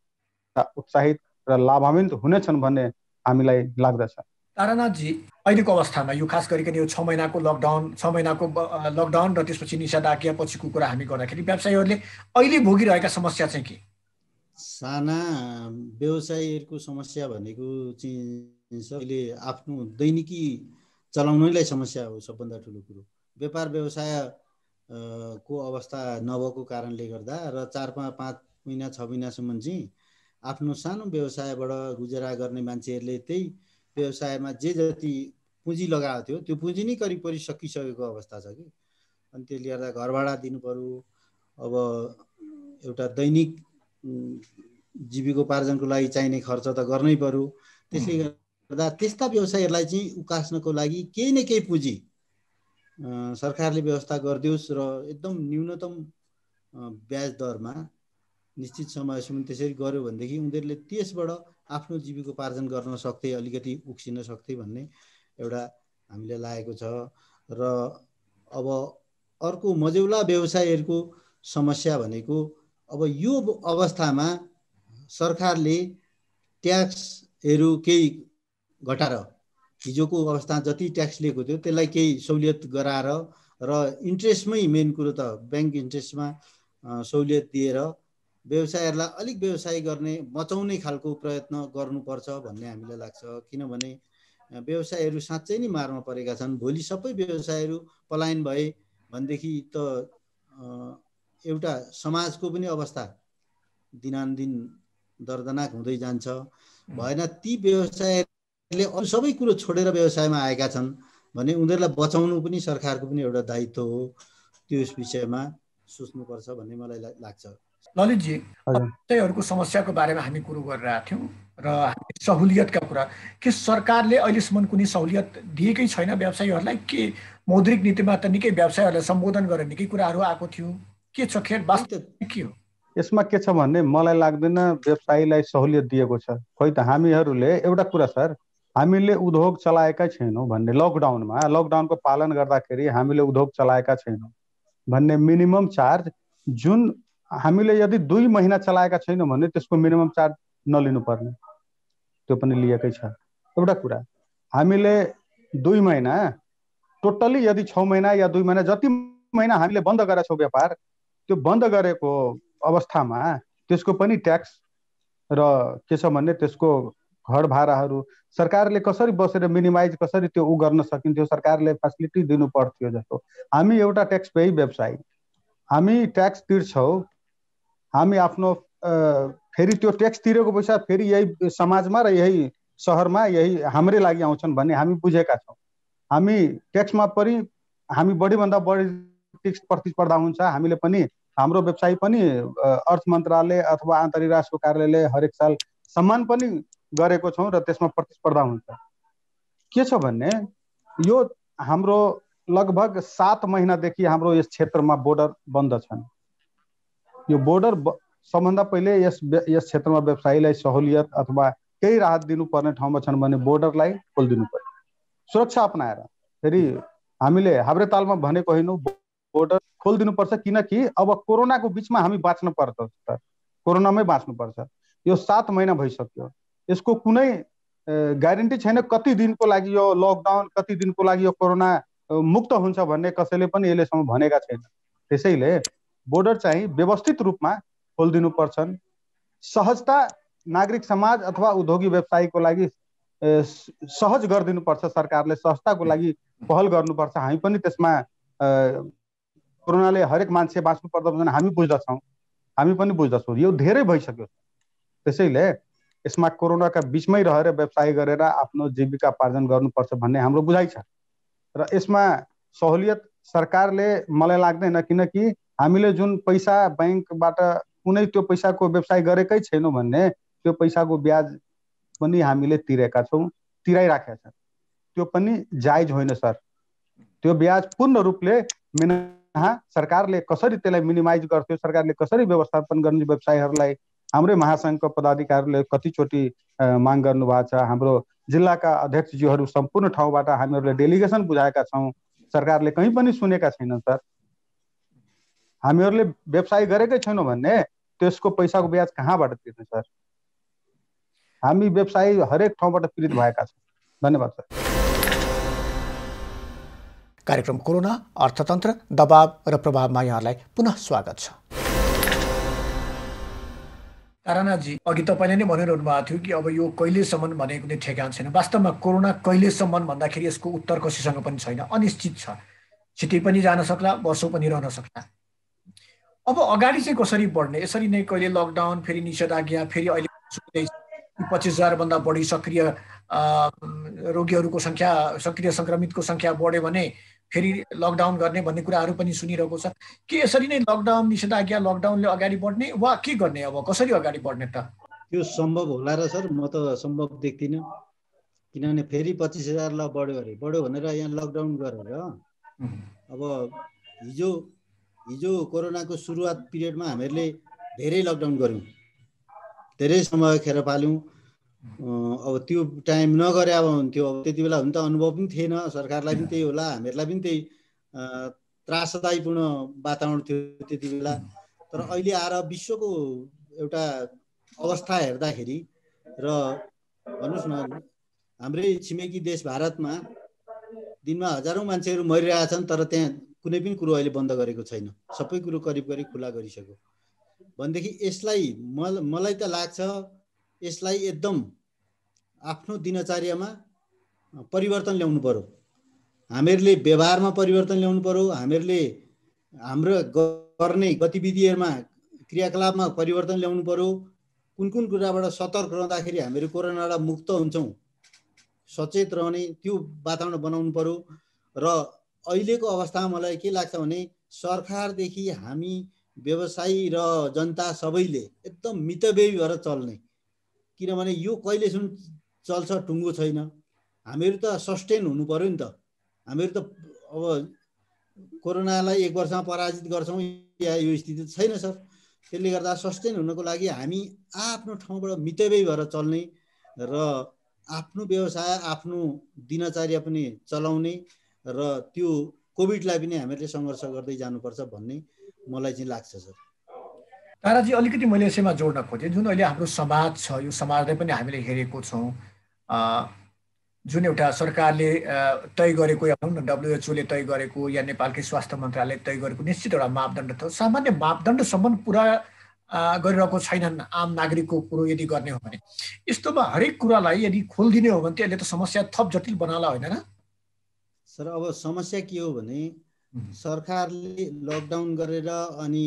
उत्साहित र लाभान्वित हुनेछन् भन्ने हामीलाई लाग्दछ। तारानाथजी, अहिलेको अवस्थामा यो खास गरिकन यो 6 महिनाको लकडाउन र त्यसपछि निषेधाज्ञा पछिको कुरा हामी गर्दाखेरि व्यवसायीहरूले अहिले भोगिरहेका समस्या चाहिँ के? साना व्यवसायीहरूको समस्या भनेको चाहिँ अहिले आफ्नो दैनिकी चलाउनैलाई समस्या हो सबभन्दा ठुलो कुरो। व्यापार व्यवसाय को अवस्था नभएको कारणले गर्दा र 4-5 महिना 6 महिनासम्म चाहिँ आफ्नो सानो व्यवसायबाट गुजारा गर्ने मान्छेहरूले त्यही व्यवसायमा जे जति पुँजी लगाएको थियो त्यो पुँजी नै करिब सकिसकेको अवस्था छ कि। अनि त्यसले गर्दा घर भाडा दिनु पर्यो, अब एउटा दैनिक जीविकोपार्जनको लागि चाहिने खर्च त गर्नै पर्यो। त्यसले गर्दा त्यस्ता व्यवसायीहरूलाई चाहिँ उकास्नको लागि केही न केही पुँजी सरकारले व्यवस्था गरिदियोस् र एकदम न्यूनतम ब्याज दरमा निश्चित समयसम्म त्यसरी गर्यो भनेदेखि उनीहरूले त्यसबाट आफ्नो जीविकोपार्जन गर्न सक्थे, अलिकति उक्सिन सक्थे भन्ने एउटा हामीलाई लागेको छ। र अब अर्को मझौला व्यवसायीहरूको समस्या भनेको अब यो अवस्थामा सरकारले ट्याक्सहरू केही घटाएर हिजोको अवस्था जति ट्याक्स लिएको थियो त्यसलाई केही सहुलियत गराएर र इन्ट्रेस्टमै मेन कुरो त ब्याङ्क इन्ट्रेस्टमा सहुलियत दिएर व्यवसायहरूलाई अलिक व्यवसाय गर्ने बचाउने खालको प्रयत्न गर्नुपर्छ भन्ने हामीलाई लाग्छ। किनभने व्यवसायहरू साँच्चै नै मारमा परेका छन्। भोलि सबै व्यवसायहरू पलायन भए भनेदेखि त एउटा समाजको पनि अवस्था दिनानुदिन दर्दनाक हुँदै जान्छ। भएन ती व्यवसायले अरू सबै कुरो छोडेर व्यवसायमा आएका छन् भने उनीहरूलाई बचाउनु पनि सरकारको पनि एउटा दायित्व हो। त्यो विषयमा सोच्नुपर्छ भन्ने मलाई लाग्छ। ललितजी, व्यवसायीहरूको समस्याको बारेमा हामी कुरो गरिरहेका थियौँ र सहुलियतका कुरा के सरकारले अहिलेसम्म कुनै सहुलियत दिएकै छैन व्यवसायीहरूलाई? के मौद्रिक नीतिमा त निकै व्यवसायीहरूलाई सम्बोधन गरेर निकै कुराहरू आएको थियो, के छ खेर वास्तव के हो? यसमा के छ भन्ने मलाई लाग्दैन व्यवसायीलाई सहुलियत दिएको छ। खोइ त हामीहरूले एउटा कुरा सर, हामीले उद्योग चलाएका छैनौँ भन्ने लकडाउनको पालन गर्दाखेरि हामीले उद्योग चलाएका छैनौँ भन्ने मिनिमम चार्ज जुन हामीले यदि 2 महिना चलाएका छैनौँ भने त्यसको मिनिमम चार्ज नलिनु पर्ने, त्यो पनि लिएकै छ। एउटा कुरा, हामीले 2 महिना टोटली यदि 6 महिना या 2 महिना जति महिना हामीले बन्द गरेका छौँ व्यापार, त्यो बन्द गरेको अवस्थामा त्यसको पनि ट्याक्स र के छ भन्ने त्यसको घर भाडाहरू सरकारले कसरी बसेर मिनिमाइज कसरी त्यो गर्न सकिन्थ्यो, सरकारले फेसिलिटी दिनु पर्थ्यो जस्तो। हामी एउटा ट्याक्स पेई व्यवसायी, हामी ट्याक्स तिर्छौँ, हामी आफ्नो फेरि त्यो ट्याक्स तिरेको पैसा फेरि यही समाजमा र यही सहरमा यही हाम्रै लागि आउँछन् भन्ने हामी बुझेका छौँ। हामी ट्याक्समा पनि हामी बढीभन्दा बढी ट्याक्स प्रतिस्पर्धा हुन्छ, हामीले पनि हाम्रो व्यवसाय पनि अर्थ मन्त्रालय अथवा आन्तरिक राजस्व कार्यालयले हरेक साल सम्मान पनि गरेको छौँ र त्यसमा प्रतिस्पर्धा हुन्छ। के छ भन्ने यो हाम्रो लगभग 7 महिनादेखि हाम्रो यस क्षेत्रमा बोर्डर बन्द छन्। यो बोर्डर सबभन्दा पहिले यस क्षेत्रमा व्यवसायीलाई सहुलियत अथवा केही राहत दिनुपर्ने ठाउँमा छन् भने बोर्डरलाई खोलिदिनु पर्यो, सुरक्षा अपनाएर। फेरि हामीले हाब्रे तालमा भनेको होइनौँ, बोर्डर खोलिदिनुपर्छ, किनकि अब कोरोनाको बिचमा हामी बाँच्नु पर्छ सर, कोरोनामै बाँच्नुपर्छ। यो 7 महिना भइसक्यो, यसको कुनै ग्यारेन्टी छैन कति दिनको लागि यो लकडाउन, कति दिनको लागि यो कोरोना मुक्त हुन्छ भन्ने कसैले पनि अहिलेसम्म भनेका छैन। त्यसैले बोर्डर चाहिँ व्यवस्थित रूपमा खोलिदिनु पर्छन्। सहजता नागरिक समाज अथवा उद्योगी व्यवसायीको लागि सहज गरिदिनुपर्छ, सरकारले सहजताको लागि पहल गर्नुपर्छ। हामी पनि त्यसमा कोरोनाले हरेक मान्छे बाँच्नु पर्छ भने हामी बुझ्दछौँ, हामी पनि बुझ्दछौँ, यो धेरै भइसक्यो। त्यसैले यसमा कोरोनाका बिचमै रहेर व्यवसाय गरेर आफ्नो जीविकापार्जन गर्नुपर्छ भन्ने हाम्रो बुझाइ छ। र यसमा सहुलियत सरकारले मलाई लाग्दैन, किनकि हामीले जुन पैसा ब्याङ्कबाट कुनै त्यो पैसाको व्यवसाय गरेकै छैनौँ भन्ने त्यो पैसाको ब्याज पनि हामीले तिरेका छौँ, तिराइराखेका छन्। त्यो पनि जायज होइन सर। त्यो ब्याज पूर्ण रूपले सरकारले कसरी त्यसलाई मिनिमाइज गर्थ्यो, सरकारले कसरी व्यवस्थापन गर्ने व्यवसायहरूलाई हाम्रै महासङ्घको पदाधिकारीहरूले कतिचोटि माग गर्नुभएको छ। हाम्रो जिल्लाका अध्यक्षज्यूहरू सम्पूर्ण ठाउँबाट हामीहरूले डेलिगेसन बुझाएका छौँ, सरकारले कहीँ पनि सुनेका छैनन् सर। हामीहरूले व्यवसाय गरेकै छैनौँ भन्ने त्यसको पैसाको ब्याज कहाँबाट तिर्ने सर? हामी व्यवसायी हरेक ठाउँबाट पीडित भएका छौँ। धन्यवाद सर। कार्यक्रम कोरोना, अर्थतन्त्र, दबाव र प्रभावमा यहाँलाई पुनः स्वागत छ। तारानाथजी, अघि तपाईँले नै भनिरहनु भएको थियो कि अब यो कहिलेसम्म भनेको कुनै ठेगान छैन। वास्तवमा कोरोना कहिलेसम्म भन्दाखेरि यसको उत्तर कसैसँग पनि छैन, अनिश्चित छ। छिटै पनि जान सक्ला, वर्षौँ पनि रहन सक्ला। अब अगाडि चाहिँ कसरी बढ्ने? यसरी नै कहिले लकडाउन, फेरि निषेधाज्ञा, फेरि अहिले 25,000 भन्दा बढी सक्रिय रोगीहरूको सङ्ख्या, सक्रिय सङ्क्रमितको सङ्ख्या बढ्यो भने फेरि लकडाउन गर्ने भन्ने कुराहरू पनि सुनिरहेको छ। के यसरी नै लकडाउन, निषेधाज्ञा, लकडाउनले अगाडि बढ्ने वा के गर्ने? अब कसरी अगाडि बढ्ने त? त्यो सम्भव होला र सर? म त सम्भव देख्दिनँ, किनभने फेरि 25,000 ल बढ्यो भनेर यहाँ लकडाउन गरेर अब हिजो कोरोनाको सुरुवात पिरियडमा हामीहरूले धेरै लकडाउन गऱ्यौँ, धेरै समय खेर पाल्यौँ। अब त्यो टाइम नगरे अब हुन्थ्यो। अब त्यति बेला हुन त अनुभव पनि थिएन, सरकारलाई पनि त्यही होला, हामीहरूलाई पनि त्यही त्रासदायीपूर्ण वातावरण थियो त्यति बेला। तर अहिले आएर विश्वको एउटा अवस्था हेर्दाखेरि र भन्नुहोस् न, हाम्रै छिमेकी देश भारतमा दिनमा हजारौँ मान्छेहरू मरिरहेछन्, तर त्यहाँ कुनै पनि कुरो अहिले बन्द गरेको छैन, सबै कुरो करिब करिब खुला गरिसक्यो। भनेदेखि यसलाई मलाई त लाग्छ यसलाई एकदम आफ्नो दिनचर्यामा परिवर्तन ल्याउनु पर्यो। हामीहरूले व्यवहारमा परिवर्तन ल्याउनु पर्यो, हामीहरूले हाम्रो गर्ने गतिविधिहरूमा, क्रियाकलापमा परिवर्तन ल्याउनु पर्यो। कुन कुन कुराबाट सतर्क रहँदाखेरि हामीहरू कोरोनाबाट मुक्त हुन्छौँ, सचेत रहने त्यो वातावरण बनाउनु पर्यो। र अहिलेको अवस्थामा मलाई के लाग्छ भने सरकारदेखि हामी व्यवसायी र जनता सबैले एकदम मितव्ययी भएर चल्ने, किनभने यो कहिलेसम्म चल्छ टुङ्गो छैन। हामीहरू त सस्टेन हुनु पर्यो नि त। हामीहरू त अब कोरोनालाई 1 वर्षमा पराजित गर्छौँ या यो स्थिति छैन सर। त्यसले गर्दा सस्टेन हुनको लागि हामी आफ्नो ठाउँबाट मितव्ययी भएर चल्ने र आफ्नो व्यवसाय, आफ्नो दिनचर्या पनि चलाउने र त्यो कोभिडलाई पनि हामीहरूले सङ्घर्ष गर्दै जानुपर्छ भन्ने मलाई चाहिँ लाग्छ सर। ताराजी, अलिकति मैले यसैमा जोड्न खोजेँ, जुन अहिले हाम्रो समाज छ, यो समाजलाई पनि हामीले हेरेको छौँ। जुन एउटा सरकारले तय गरेको, या भनौँ न WHO ले तय गरेको या नेपालकै स्वास्थ्य मन्त्रालयले तय गरेको निश्चित एउटा मापदण्ड थियो। सामान्य मापदण्डसम्म पुरा गरिरहेको छैनन् आम नागरिकको कुरो यदि गर्ने हो भने। यस्तोमा हरेक कुरालाई यदि खोलिदिने हो भने त यसले त समस्या थप जटिल बनाला, होइन र सर? अब समस्या के हो भने सरकारले लकडाउन गरेर अनि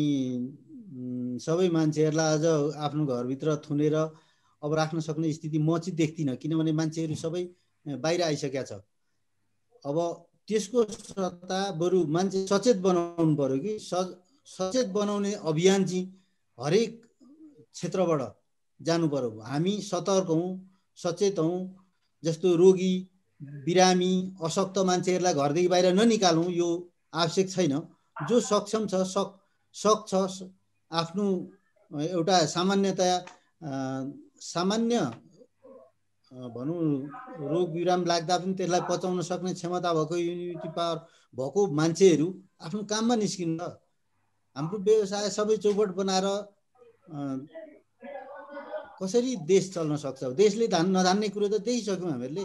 सबै मान्छेहरूलाई अझ आफ्नो घरभित्र थुनेर अब राख्न सक्ने स्थिति म चाहिँ देख्दिनँ, किनभने मान्छेहरू सबै बाहिर आइसकेका छ। अब त्यसको सट्टा बरु मान्छे सचेत बनाउनु पर्यो कि सचेत बनाउने अभियान चाहिँ हरेक क्षेत्रबाट जानु पर्यो। हामी सतर्क हौँ, सचेत हौँ, जस्तो रोगी, बिरामी, अशक्त मान्छेहरूलाई घरदेखि बाहिर ननिकालौँ, यो आवश्यक छैन। जो सक्षम छ, सक्छ आफ्नो एउटा सामान्य भनौँ रोग बिराम लाग्दा पनि त्यसलाई पचाउन सक्ने क्षमता भएको, इम्युनिटी पावर भएको मान्छेहरू आफ्नो काममा निस्किनु र हाम्रो व्यवसाय सबै चौपट बनाएर कसरी देश चल्न सक्छ? देशले नजान्ने कुरो त देखिसक्यौँ हामीहरूले।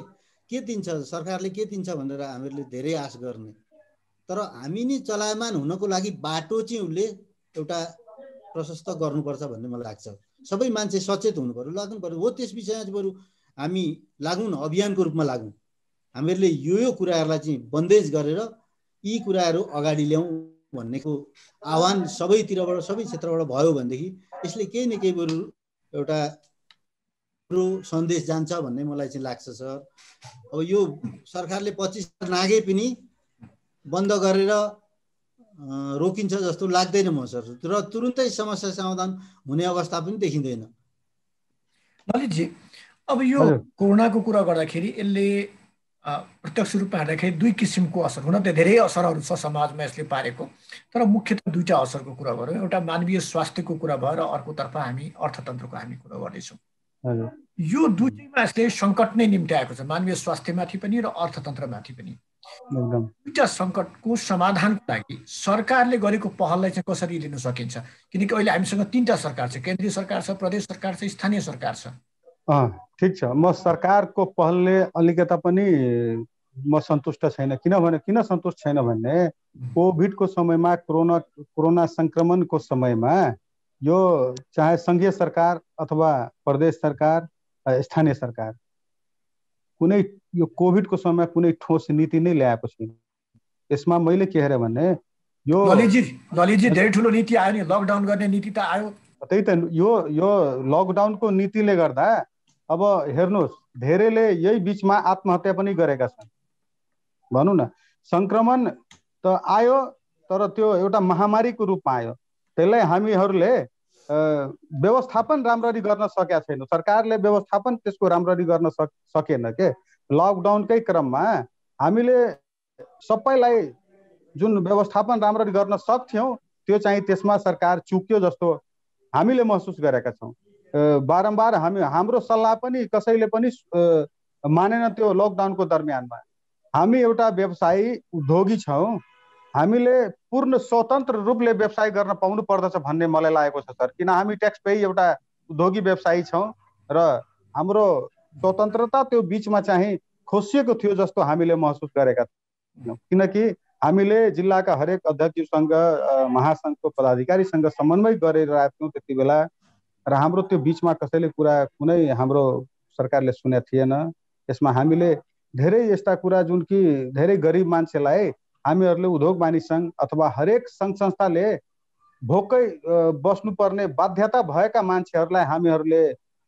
के दिन्छ सरकारले, के दिन्छ भनेर हामीहरूले धेरै आश गर्ने, तर हामी नै चलायमान हुनको लागि बाटो चाहिँ उसले एउटा प्रशस्त गर्नुपर्छ भन्ने मलाई लाग्छ। सबै मान्छे सचेत हुनु पर्यो, लाग्नु पर्यो। हो त्यस विषयमा चाहिँ बरु हामी लागौँ न, अभियानको रूपमा लागौँ। हामीहरूले यो कुराहरूलाई चाहिँ बन्देज गरेर यी कुराहरू अगाडि ल्याउँ भन्नेको आह्वान सबैतिरबाट, सबै क्षेत्रबाट भयो भनेदेखि यसले केही न केही बरु एउटा सन्देश जान्छ भन्ने मलाई चाहिँ लाग्छ सर। अब यो सरकारले 25 नागे पनि बन्द गरेर रोकिन्छ जस्तो लाग्दैन म सर, र तुरुन्तै समस्या समाधान हुने अवस्था पनि देखिँदैन। ललितजी, अब यो कोरोनाको कुरा गर्दाखेरि यसले प्रत्यक्ष रूपमा हेर्दाखेरि दुई किसिमको असर, हुन त धेरै असरहरू छ समाजमा यसले पारेको, तर मुख्यतः दुईटा असरको कुरा गरौँ। एउटा मानवीय स्वास्थ्यको कुरा भयो र अर्कोतर्फ हामी अर्थतन्त्रको हामी कुरा गर्दैछौँ। यो दुईटैमा यसले सङ्कट नै निम्त्याएको छ, मानवीय स्वास्थ्यमाथि पनि र अर्थतन्त्रमाथि पनि। दुईटा सङ्कटको समाधानको लागि सरकारले गरेको पहललाई चाहिँ कसरी लिन सकिन्छ? किनकि अहिले हामीसँग तीनटा सरकार छ, केन्द्रीय सरकार छ, प्रदेश सरकार छ, स्थानीय सरकार छ। ठिक छ, म सरकारको पहलले अलिकता पनि म सन्तुष्ट छैन। किन सन्तुष्ट छैन भने कोभिडको समयमा, कोरोना संक्रमणको समयमा यो चाहे संघीय सरकार अथवा प्रदेश सरकार, स्थानीय सरकार, कुनै यो कोभिडको समयमा कुनै ठोस नीति नै ल्याएको छैन। यसमा मैले के हेरेँ भने यो ललितजी धेरै ठुलो नीति आयो नि, लकडाउन गर्ने नीति त आयो। त्यही त, यो लकडाउनको नीतिले गर्दा अब हेर्नुहोस्, धेरैले यही बिचमा आत्महत्या पनि गरेका छन्। भनौँ न, संक्रमण त आयो तर त्यो एउटा महामारीको रूपमा आयो। त्यसलाई हामीहरूले व्यवस्थापन राम्ररी गर्न सकेका छैनौँ। सरकारले व्यवस्थापन त्यसको राम्ररी गर्न सकेन के। लकडाउनकै क्रममा हामीले सबैलाई जुन व्यवस्थापन राम्ररी गर्न सक्थ्यौँ त्यो चाहिँ त्यसमा सरकार चुक्यो जस्तो हामीले महसुस गरेका छौँ। बारम्बार हाम्रो सल्लाह पनि कसैले पनि मानेन। त्यो लकडाउनको दरमियानमा हामी एउटा व्यवसायी उद्योगी छौँ, हामीले पूर्ण स्वतन्त्र रूपले व्यवसाय गर्न पाउनु पर्दछ भन्ने मलाई लागेको छ सर। किन हामी ट्याक्स पेई एउटा उद्योगी व्यवसायी छौँ र हाम्रो स्वतन्त्रता त्यो बिचमा चाहिँ खोसिएको थियो जस्तो हामीले महसुस गरेका थियौँ। किनकि हामीले जिल्लाका हरेक अध्यक्षसँग, महासङ्घको पदाधिकारीसँग समन्वय गरिरहेका थियौँ त्यति बेला, र हाम्रो त्यो बिचमा कसैले कुरा कुनै हाम्रो सरकारले सुनेको थिएन। यसमा हामीले धेरै यस्ता कुरा जुन कि धेरै गरिब मान्छेलाई हामीहरूले उद्योग वाणिज्य सङ्घ अथवा हरेक सङ्घ संस्थाले भोकै बस्नुपर्ने बाध्यता भएका मान्छेहरूलाई हामीहरूले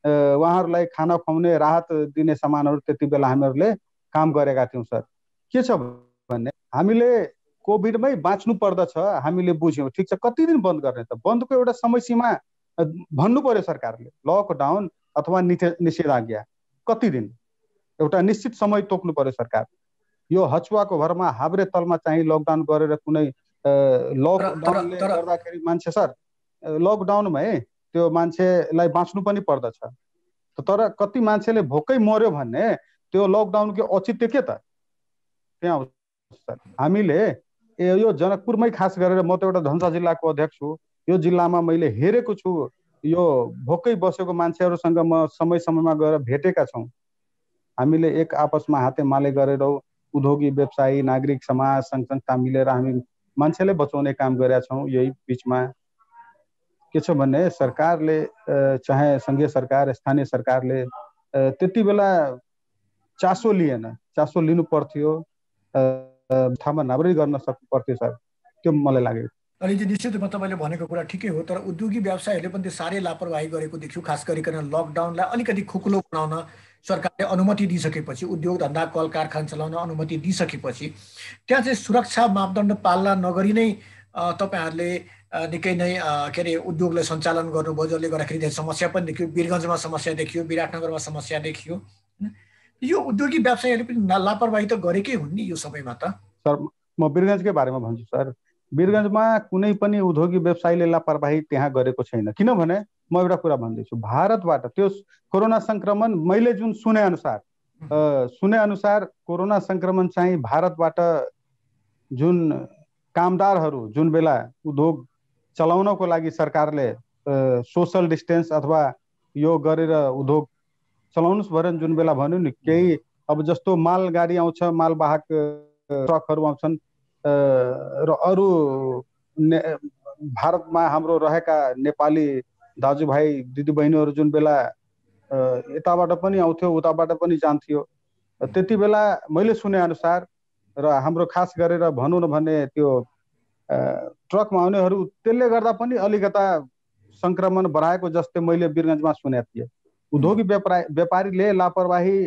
उहाँहरूलाई खाना खुवाउने, राहत दिने सामानहरू त्यति बेला हामीहरूले काम गरेका थियौँ सर। के छ भने हामीले कोभिडमै बाँच्नु पर्दछ हामीले बुझ्यौँ। ठिक छ, कति दिन बन्द गर्ने त? बन्दको एउटा समय सीमा भन्नु पर्यो सरकारले। लकडाउन अथवा निषेधाज्ञा कति दिन, एउटा निश्चित समय तोक्नु पर्यो सरकार। यो हचुवाको भरमा हाब्रे तलमा चाहिँ लकडाउन गरेर कुनै लकडाउनले गर्दाखेरि मान्छे सर, लकडाउनमै त्यो मान्छेलाई बाँच्नु पनि पर्दछ। तर कति मान्छेले भोकै मर्यो भने त्यो लकडाउनको औचित्य के त? त्यहाँ सर हामीले यो जनकपुरमै खास गरेर, म त एउटा धनुषा जिल्लाको अध्यक्ष हो, यो जिल्लामा मैले हेरेको छु यो भोकै बसेको मान्छेहरूसँग म समय समयमा गएर भेटेका छौँ। हामीले एक आपसमा हातेमाले गरेर उद्योगी व्यवसायी, नागरिक समाज, सङ्घ संस्था मिलेर हामी मान्छेले बचाउने काम गरेका छौँ। यही बिचमा के छ भने सरकारले, चाहे सङ्घीय सरकार, स्थानीय सरकारले त्यति बेला चासो लिएन। चासो लिनु पर्थ्यो, ठाउँमा नाबरी गर्न सक्नु पर्थ्यो सर, त्यो मलाई लाग्यो। अनि चाहिँ निश्चित रूपमा तपाईँले भनेको कुरा ठिकै हो, तर उद्योगी व्यवसायहरूले पनि त्यो साह्रै लापरवाही गरेको देख्छु। खास गरिकन लकडाउनलाई अलिकति खुकुलो बनाउन सरकारले अनुमति दिइसकेपछि, उद्योग धन्दा कल कारखाना चलाउन अनुमति दिइसकेपछि त्यहाँ चाहिँ सुरक्षा मापदण्ड पालना नगरी नै तपाईँहरूले निकै नै के अरे उद्योगलाई सञ्चालन गर्नुभयो, जसले गर्दाखेरि धेरै समस्या पनि देखियो। वीरगञ्जमा समस्या देखियो, विराटनगरमा समस्या देखियो। यो उद्योगी व्यवसायीहरूले पनि लापरवाही त गरेकै हुन् नि यो सबैमा त। सर म वीरगञ्जकै बारेमा भन्छु सर। वीरगञ्जमा कुनै पनि उद्योगी व्यवसायीले लापरवाही त्यहाँ गरेको छैन। किनभने म एउटा कुरा भन्दैछु, भारतबाट त्यो कोरोना सङ्क्रमण मैले जुन सुने अनुसार कोरोना सङ्क्रमण चाहिँ भारतबाट जुन कामदारहरू जुन बेला उद्योग चलाउनको लागि सरकारले सोसल डिस्टेन्स अथवा यो गरेर उद्योग चलाउनुस् भनेर जुन बेला भन्यो नि, केही अब जस्तो मालगाडी आउँछ, मालवाहक ट्रकहरू आउँछन् र अरू भारतमा हाम्रो रहेका नेपाली दाजुभाइ दिदीबहिनीहरू जुन बेला यताबाट पनि आउँथ्यो उताबाट पनि जान्थ्यो, त्यति बेला मैले सुने अनुसार र हाम्रो खास गरेर भनौँ न भने त्यो ट्रकमा आउनेहरू त्यसले गर्दा पनि अलिकता सङ्क्रमण बढाएको जस्तै मैले वीरगञ्जमा सुनेको थिएँ। उद्योगी व्यापारीले लापरवाही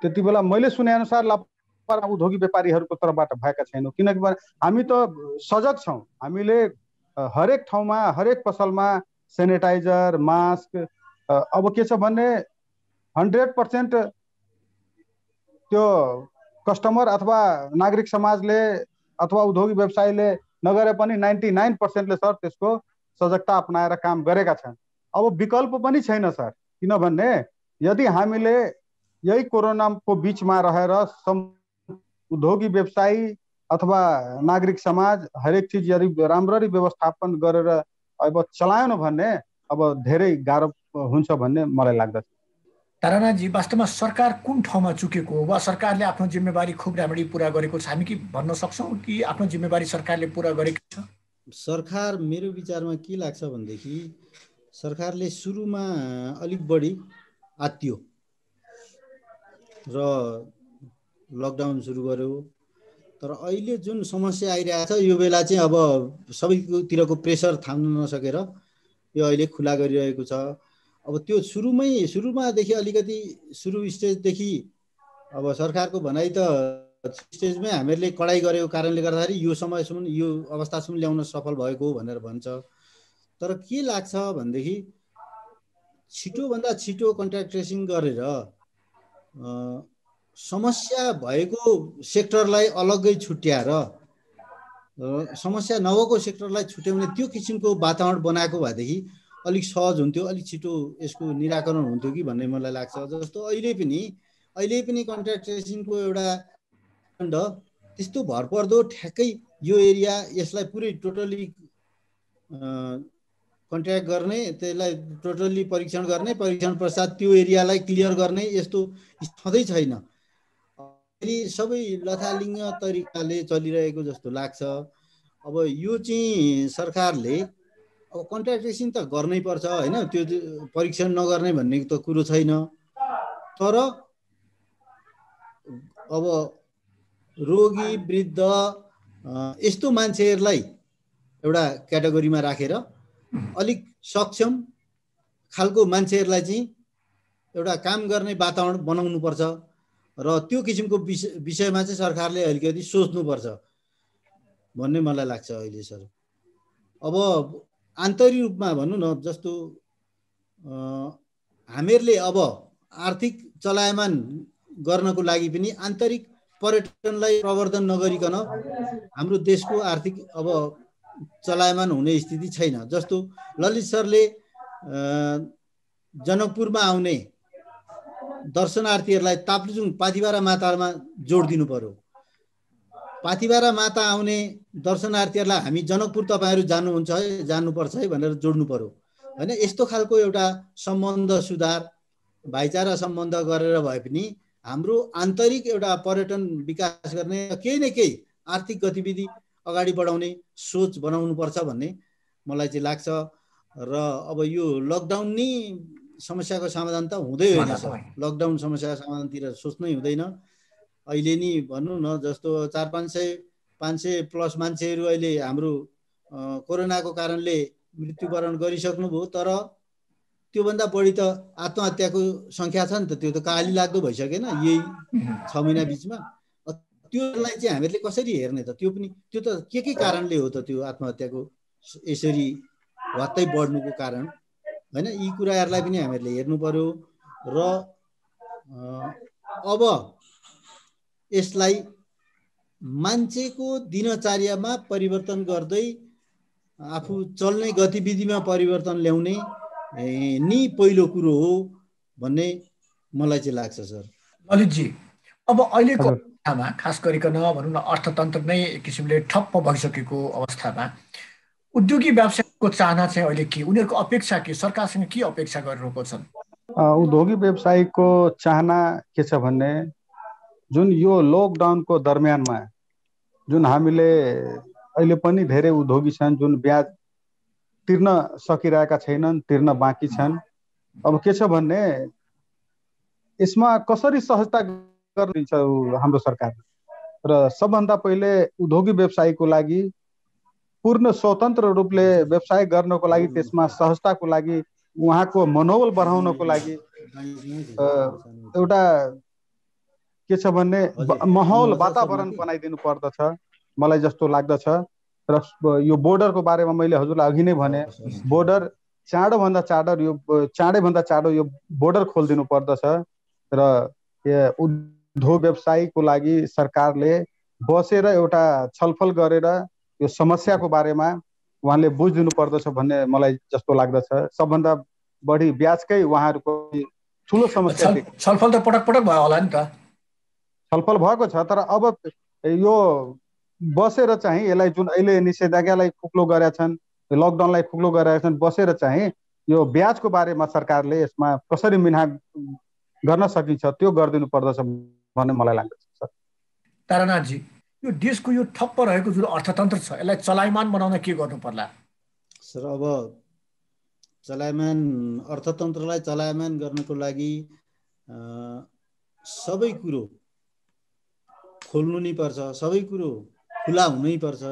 त्यति बेला मैले सुने अनुसार लापरवाही उद्योगी व्यापारीहरूको तर्फबाट भएका छैनौँ। किनकि हामी त सजग छौँ। हामीले हरेक ठाउँमा हरेक पसलमा सेनिटाइजर, मास्क, अब के छ भने 100% त्यो कस्टमर अथवा नागरिक समाजले अथवा उद्योगी व्यवसायीले नगरे पनि 99%ले सर त्यसको सजगता अपनाएर काम गरेका छन्। अब विकल्प पनि छैन सर, किनभने यदि हामीले यही कोरोनाको बिचमा रहेर उद्योगी व्यवसायी अथवा नागरिक समाज हरेक चिज यदि राम्ररी व्यवस्थापन गरेर अब चलाएन भने अब धेरै गाह्रो हुन्छ भन्ने मलाई लाग्दछ। तारानाथजी, वास्तवमा सरकार कुन ठाउँमा चुकेको हो, वा सरकारले आफ्नो जिम्मेवारी खुब राम्ररी पुरा गरेको छ, हामी के भन्न सक्छौँ कि आफ्नो जिम्मेवारी सरकारले पुरा गरेको छ? सरकार मेरो विचारमा के लाग्छ भनेदेखि सरकारले सुरुमा अलिक बढी आत्तियो र लकडाउन सुरु गर्यो, तर अहिले जुन समस्या आइरहेको छ यो बेला चाहिँ अब सबैतिरको प्रेसर थाम्न नसकेर यो अहिले खुला गरिरहेको छ। अब त्यो सुरुमादेखि अलिकति सुरु स्टेजदेखि अब सरकारको भनाइ त स्टेजमै हामीहरूले कडाइ गरेको कारणले गर्दाखेरि यो समयसम्म यो अवस्थासम्म ल्याउन सफल भएको भनेर भन्छ। तर के लाग्छ भनेदेखि छिटोभन्दा छिटो कन्ट्याक्ट ट्रेसिङ गरेर समस्या भएको सेक्टरलाई अलग्गै छुट्याएर समस्या नभएको सेक्टरलाई छुट्याउने त्यो किसिमको वातावरण बनाएको भएदेखि अलिक सहज हुन्थ्यो, अलिक छिटो यसको निराकरण हुन्थ्यो कि भन्ने मलाई लाग्छ। जस्तो अहिले पनि कन्ट्याक्ट ट्रेसिङको एउटा खण्ड त्यस्तो भरपर्दो ठ्याक्कै यो एरिया यसलाई पुरै टोटली कन्ट्याक्ट गर्ने, त्यसलाई टोटल्ली परीक्षण गर्ने, परीक्षण पश्चात त्यो एरियालाई क्लियर गर्ने यस्तो छँदै छैन। अहिले सबै लथालिङ्ग तरिकाले चलिरहेको जस्तो लाग्छ। अब यो चाहिँ सरकारले अब कन्ट्याक्ट ट्रेसिङ त गर्नै पर्छ होइन, त्यो परीक्षण नगर्ने भन्ने त कुरो छैन। तर अब रोगी, वृद्ध यस्तो मान्छेहरूलाई एउटा क्याटेगोरीमा राखेर अलिक सक्षम खालको मान्छेहरूलाई चाहिँ एउटा काम गर्ने वातावरण बनाउनुपर्छ र त्यो किसिमको विषयमा चाहिँ सरकारले अलिकति सोच्नुपर्छ भन्ने मलाई लाग्छ अहिले सर। अब आन्तरिक रूपमा भनौँ न, जस्तो हामीहरूले अब आर्थिक चलायमान गर्नको लागि पनि आन्तरिक पर्यटनलाई प्रवर्धन नगरिकन हाम्रो देशको आर्थिक अब चलायमान हुने स्थिति छैन। जस्तो ललित सरले जनकपुरमा आउने दर्शनार्थीहरूलाई ताप्लेजुङ पाथिबारा मातामा जोड दिनु पर्यो। पाथिबारा माता आउने दर्शनार्थीहरूलाई हामी जनकपुर तपाईँहरू जानुहुन्छ है, जानुपर्छ है भनेर जोड्नु पर्यो होइन। यस्तो खालको एउटा सम्बन्ध सुधार, भाइचारा सम्बन्ध गरेर भए पनि हाम्रो आन्तरिक एउटा पर्यटन विकास गर्ने केही न केही आर्थिक गतिविधि अगाडि बढाउने सोच बनाउनुपर्छ भन्ने मलाई चाहिँ लाग्छ। र अब यो लकडाउन नै समस्याको समाधान त हुँदै होइन सर, लकडाउन समस्याको समाधानतिर सोच्नै हुँदैन। अहिले नि भनौँ न, जस्तो 400-500 500+ मान्छेहरू अहिले हाम्रो कोरोनाको कारणले मृत्युवरण गरिसक्नुभयो, तर त्योभन्दा बढी त आत्महत्याको सङ्ख्या छ नि त। त्यो त काली लाग्दो भइसकेन यही 6 महिना बिचमा। त्योलाई चाहिँ हामीहरूले कसरी हेर्ने त? त्यो पनि त्यो त के कारणले हो त त्यो आत्महत्याको यसरी वात्तै बढ्नुको कारण, होइन? यी कुराहरूलाई पनि हामीहरूले हेर्नु पर्यो। र अब यसलाई मान्छेको दिनचर्यामा परिवर्तन गर्दै आफू चल्ने गतिविधिमा परिवर्तन ल्याउने नि पहिलो कुरो हो भन्ने मलाई चाहिँ लाग्छ सर। ललितजी, अब अहिलेको अवस्थामा खास गरिकन भनौँ न अर्थतन्त्र नै एक किसिमले ठप्प भइसकेको अवस्थामा उद्योगी व्यवसायको चाहना चाहिँ अहिले के, उनीहरूको अपेक्षा के, सरकारसँग के अपेक्षा गरिरहेको छन्? उद्योगी व्यवसायीको चाहना के छ भन्ने, जुन यो लकडाउनको दरमियानमा जुन हामीले अहिले पनि धेरै उद्योगी छन् जुन ब्याज तिर्न सकिरहेका छैनन्, तिर्न बाँकी छन्। अब के छ भन्ने, यसमा कसरी सहजता गरिन्छ हाम्रो सरकार? र सबभन्दा पहिले उद्योगी व्यवसायीको लागि पूर्ण स्वतन्त्र रूपले व्यवसाय गर्नको लागि, त्यसमा सहजताको लागि, उहाँको मनोबल बढाउनको लागि एउटा के छ भन्ने माहौल, वातावरण बनाइदिनु पर्दछ मलाई जस्तो लाग्दछ। र यो बोर्डरको बारेमा मैले हजुरलाई अघि नै भने, बोर्डर चाँडैभन्दा चाँडो यो बोर्डर खोलिदिनु पर्दछ। र उद्योग व्यवसायीको लागि सरकारले बसेर एउटा छलफल गरेर यो समस्याको बारेमा उहाँले बुझिदिनु पर्दछ भन्ने मलाई जस्तो लाग्दछ। सबभन्दा बढी ब्याजकै उहाँहरूको ठुलो समस्या। छलफल त पटक पटक भयो होला नि त? छलफल भएको छ, तर अब यो बसेर चाहिँ यसलाई जुन अहिले निषेधाज्ञालाई खुक्लो गरेका छन्, लकडाउनलाई खुक्लो गरेका छन्, बसेर चाहिँ यो ब्याजको बारेमा सरकारले यसमा कसरी मिना गर्न सकिन्छ त्यो गरिदिनु पर्दछ भन्ने मलाई लाग्दछ। तारानाथजी, यो देशको यो ठप्प रहेको जुन अर्थतन्त्र छ यसलाई चलायमान बनाउन के गर्नु पर्ला? सर, अब अर्थतन्त्रलाई चलायमान गर्नको लागि सबै कुरो खोल्नु नै पर्छ, सबै कुरो खुला हुनै पर्छ।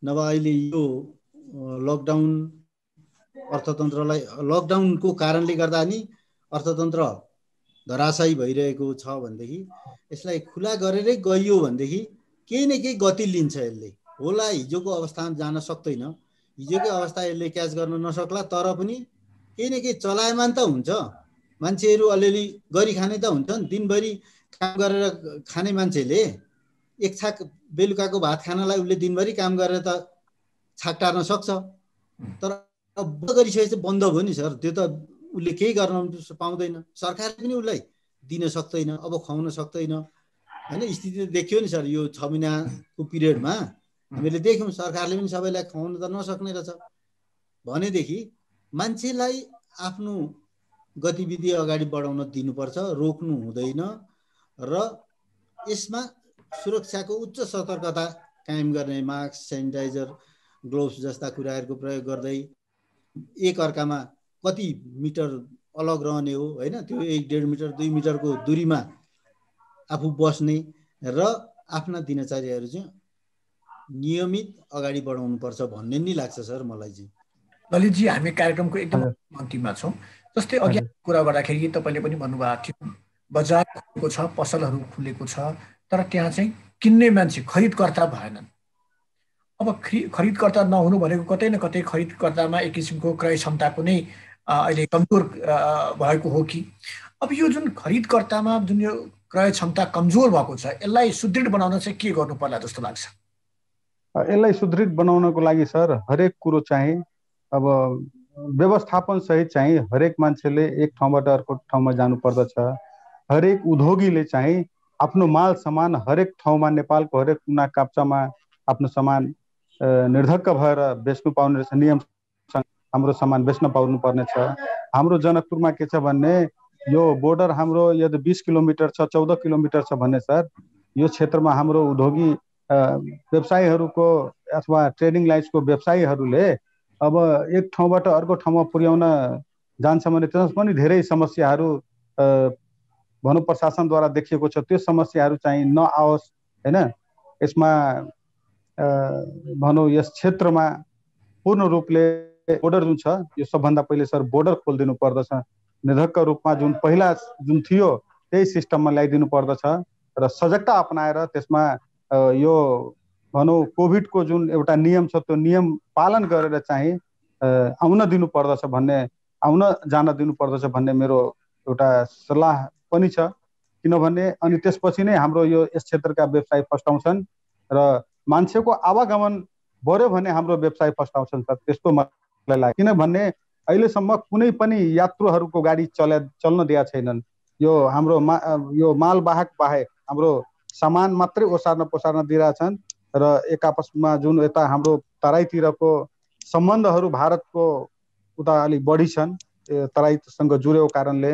नभए अहिले यो लकडाउनको कारणले गर्दा नि अर्थतन्त्र धराशायी भइरहेको छ भनेदेखि यसलाई खुला गरेरै गइयो भनेदेखि केही न केही गति लिन्छ यसले। होला हिजोको अवस्थामा जान सक्दैन, हिजोकै अवस्था यसले क्याच गर्न नसक्ला, तर पनि केही न केही चलायमान त हुन्छ। मान्छेहरू अलिअलि गरी खाने त हुन्छन्, दिनभरि काम गरेर खाने मान्छेले एक छाक बेलुकाको भात खानलाई उसले दिनभरि काम गरेर त छाक टार्न सक्छ। तर बन्द गरिसकेपछि बन्द भयो नि सर, त्यो त उसले केही गर्न पाउँदैन, सरकारले पनि उसलाई दिन सक्दैन, अब खुवाउन सक्दैन, होइन? स्थिति देखियो नि सर, यो 6 महिनाको पिरियडमा हामीले देख्यौँ सरकारले पनि सबैलाई खुवाउन त नसक्ने रहेछ। भनेदेखि मान्छेलाई आफ्नो गतिविधि अगाडि बढाउन दिनुपर्छ, रोक्नु हुँदैन। र यसमा सुरक्षाको उच्च सतर्कता कायम गर्ने, मास्क, सेनिटाइजर, ग्लोभ्स जस्ता कुराहरूको प्रयोग गर्दै एक अर्कामा कति मिटर अलग रहने हो, होइन? त्यो 1.5 मिटर 2 मिटरको दूरीमा आफू बस्ने र आफ्ना दिनचर्याहरू चाहिँ नियमित अगाडि बढाउनु पर्छ भन्ने नि लाग्छ सर मलाई चाहिँ। ललितजी, हामी कार्यक्रमको एकदम अन्तिममा छौँ। जस्तै अघि कुरा गर्दाखेरि तपाईँले पनि भन्नुभएको थियो बजार खुलेको छ, पसलहरू खुलेको छ, तर त्यहाँ चाहिँ किन्ने मान्छे, खरिदकर्ता भएनन्। अब खरिदकर्ता नहुनु भनेको कतै न कतै खरिदकर्तामा एक किसिमको क्रय क्षमताको नै अहिले कमजोर भएको हो कि? अब यो जुन खरिदकर्तामा जुन यो क्रय क्षमता कमजोर भएको छ यसलाई सुदृढ बनाउन चाहिँ के गर्नु पर्ला जस्तो लाग्छ? यसलाई सुदृढ बनाउनको लागि सर हरेक कुरो चाहिँ अब व्यवस्थापन सहित चाहिँ हरेक मान्छेले एक ठाउँबाट अर्को ठाउँमा जानु पर्दछ। हरेक उद्योगीले चाहिँ आफ्नो माल सामान हरेक ठाउँमा, नेपालको हरेक कुना काप्चामा आफ्नो सामान निर्धक्क भएर बेच्नु पाउने रहेछ, नियमसँग हाम्रो सामान बेच्न पाउनु पर्ने छ। हाम्रो जनकपुरमा के छ भन्ने, यो बोर्डर हाम्रो यदि 20 किलोमिटर छ, 14 किलोमिटर छ भने सर यो क्षेत्रमा हाम्रो उद्योगी व्यवसायीहरूको अथवा ट्रेडिङ लाइन्सको व्यवसायीहरूले अब एक ठाउँबाट अर्को ठाउँमा पुर्याउन जान्छ भने त्यसमा पनि धेरै समस्याहरू भनौँ प्रशासनद्वारा देखिएको छ। त्यो समस्याहरू चाहिँ नआओस्, होइन? यसमा भनौँ यस क्षेत्रमा पूर्ण रूपले बोर्डर जुन छ यो सबभन्दा पहिले सर बोर्डर खोलिदिनु पर्दछ। निरक्क रूपमा जुन पहिला जुन थियो त्यही सिस्टममा ल्याइदिनु पर्दछ र सजगता अपनाएर त्यसमा यो भनौँ कोभिडको जुन एउटा नियम छ त्यो नियम पालन गरेर चाहिँ आउन दिनु पर्दछ भन्ने, आउन जान दिनु पर्दछ भन्ने मेरो एउटा सल्लाह पनि छ। किनभने अनि त्यसपछि नै हाम्रो यो यस क्षेत्रका व्यवसाय फस्टाउँछन् र मान्छेको आवागमन बढ्यो भने हाम्रो व्यवसाय फस्टाउँछन् सर, त्यस्तो मलाई लाग्छ। किनभने अहिलेसम्म कुनै पनि यात्रुहरूको गाडी चल्न दिएका छैनन्। यो हाम्रो यो मालवाहक बाहेक हाम्रो सामान मात्रै ओसार्न पोसार्न दिइरहेछन् र एक आपसमा जुन यता हाम्रो तराईतिरको सम्बन्धहरू भारतको उता अलिक बढी छन्, तराईसँग जुरेको कारणले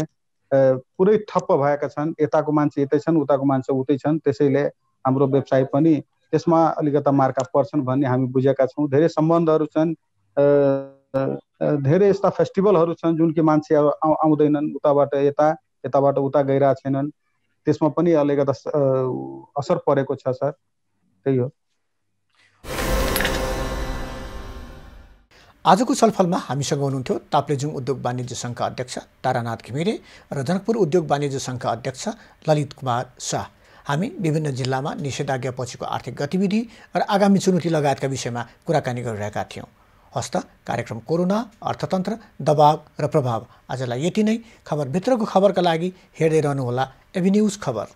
पुरै ठप्प भएका छन्। यताको मान्छे यतै छन्, उताको मान्छे उतै छन्। त्यसैले हाम्रो व्यवसाय पनि त्यसमा अलिकता मार्का पर्छन् भन्ने हामी बुझेका छौँ। धेरै सम्बन्धहरू छन्, धेरै यस्ता फेस्टिभलहरू छन् जुन कि मान्छे आउँदैनन्, उताबाट यता, यताबाट उता गइरहेका छैनन्। त्यसमा पनि अलिकता असर परेको छ सर, त्यही हो। आजको छलफलमा हामीसँग हुनुहुन्थ्यो ताप्लेजुङ उद्योग वाणिज्य सङ्घका अध्यक्ष तारानाथ घिमिरे र जनकपुर उद्योग वाणिज्य सङ्घका अध्यक्ष ललित कुमार शाह। हामी विभिन्न जिल्लामा निषेधाज्ञा पछिको आर्थिक गतिविधि र आगामी चुनौती लगायतका विषयमा कुराकानी गरिरहेका थियौँ। हस्त कार्यक्रम कोरोना, अर्थतन्त्र, दबाव र प्रभाव आजलाई यति नै। खबरभित्रको खबरका लागि हेर्दै रहनुहोला एबी न्युज खबर।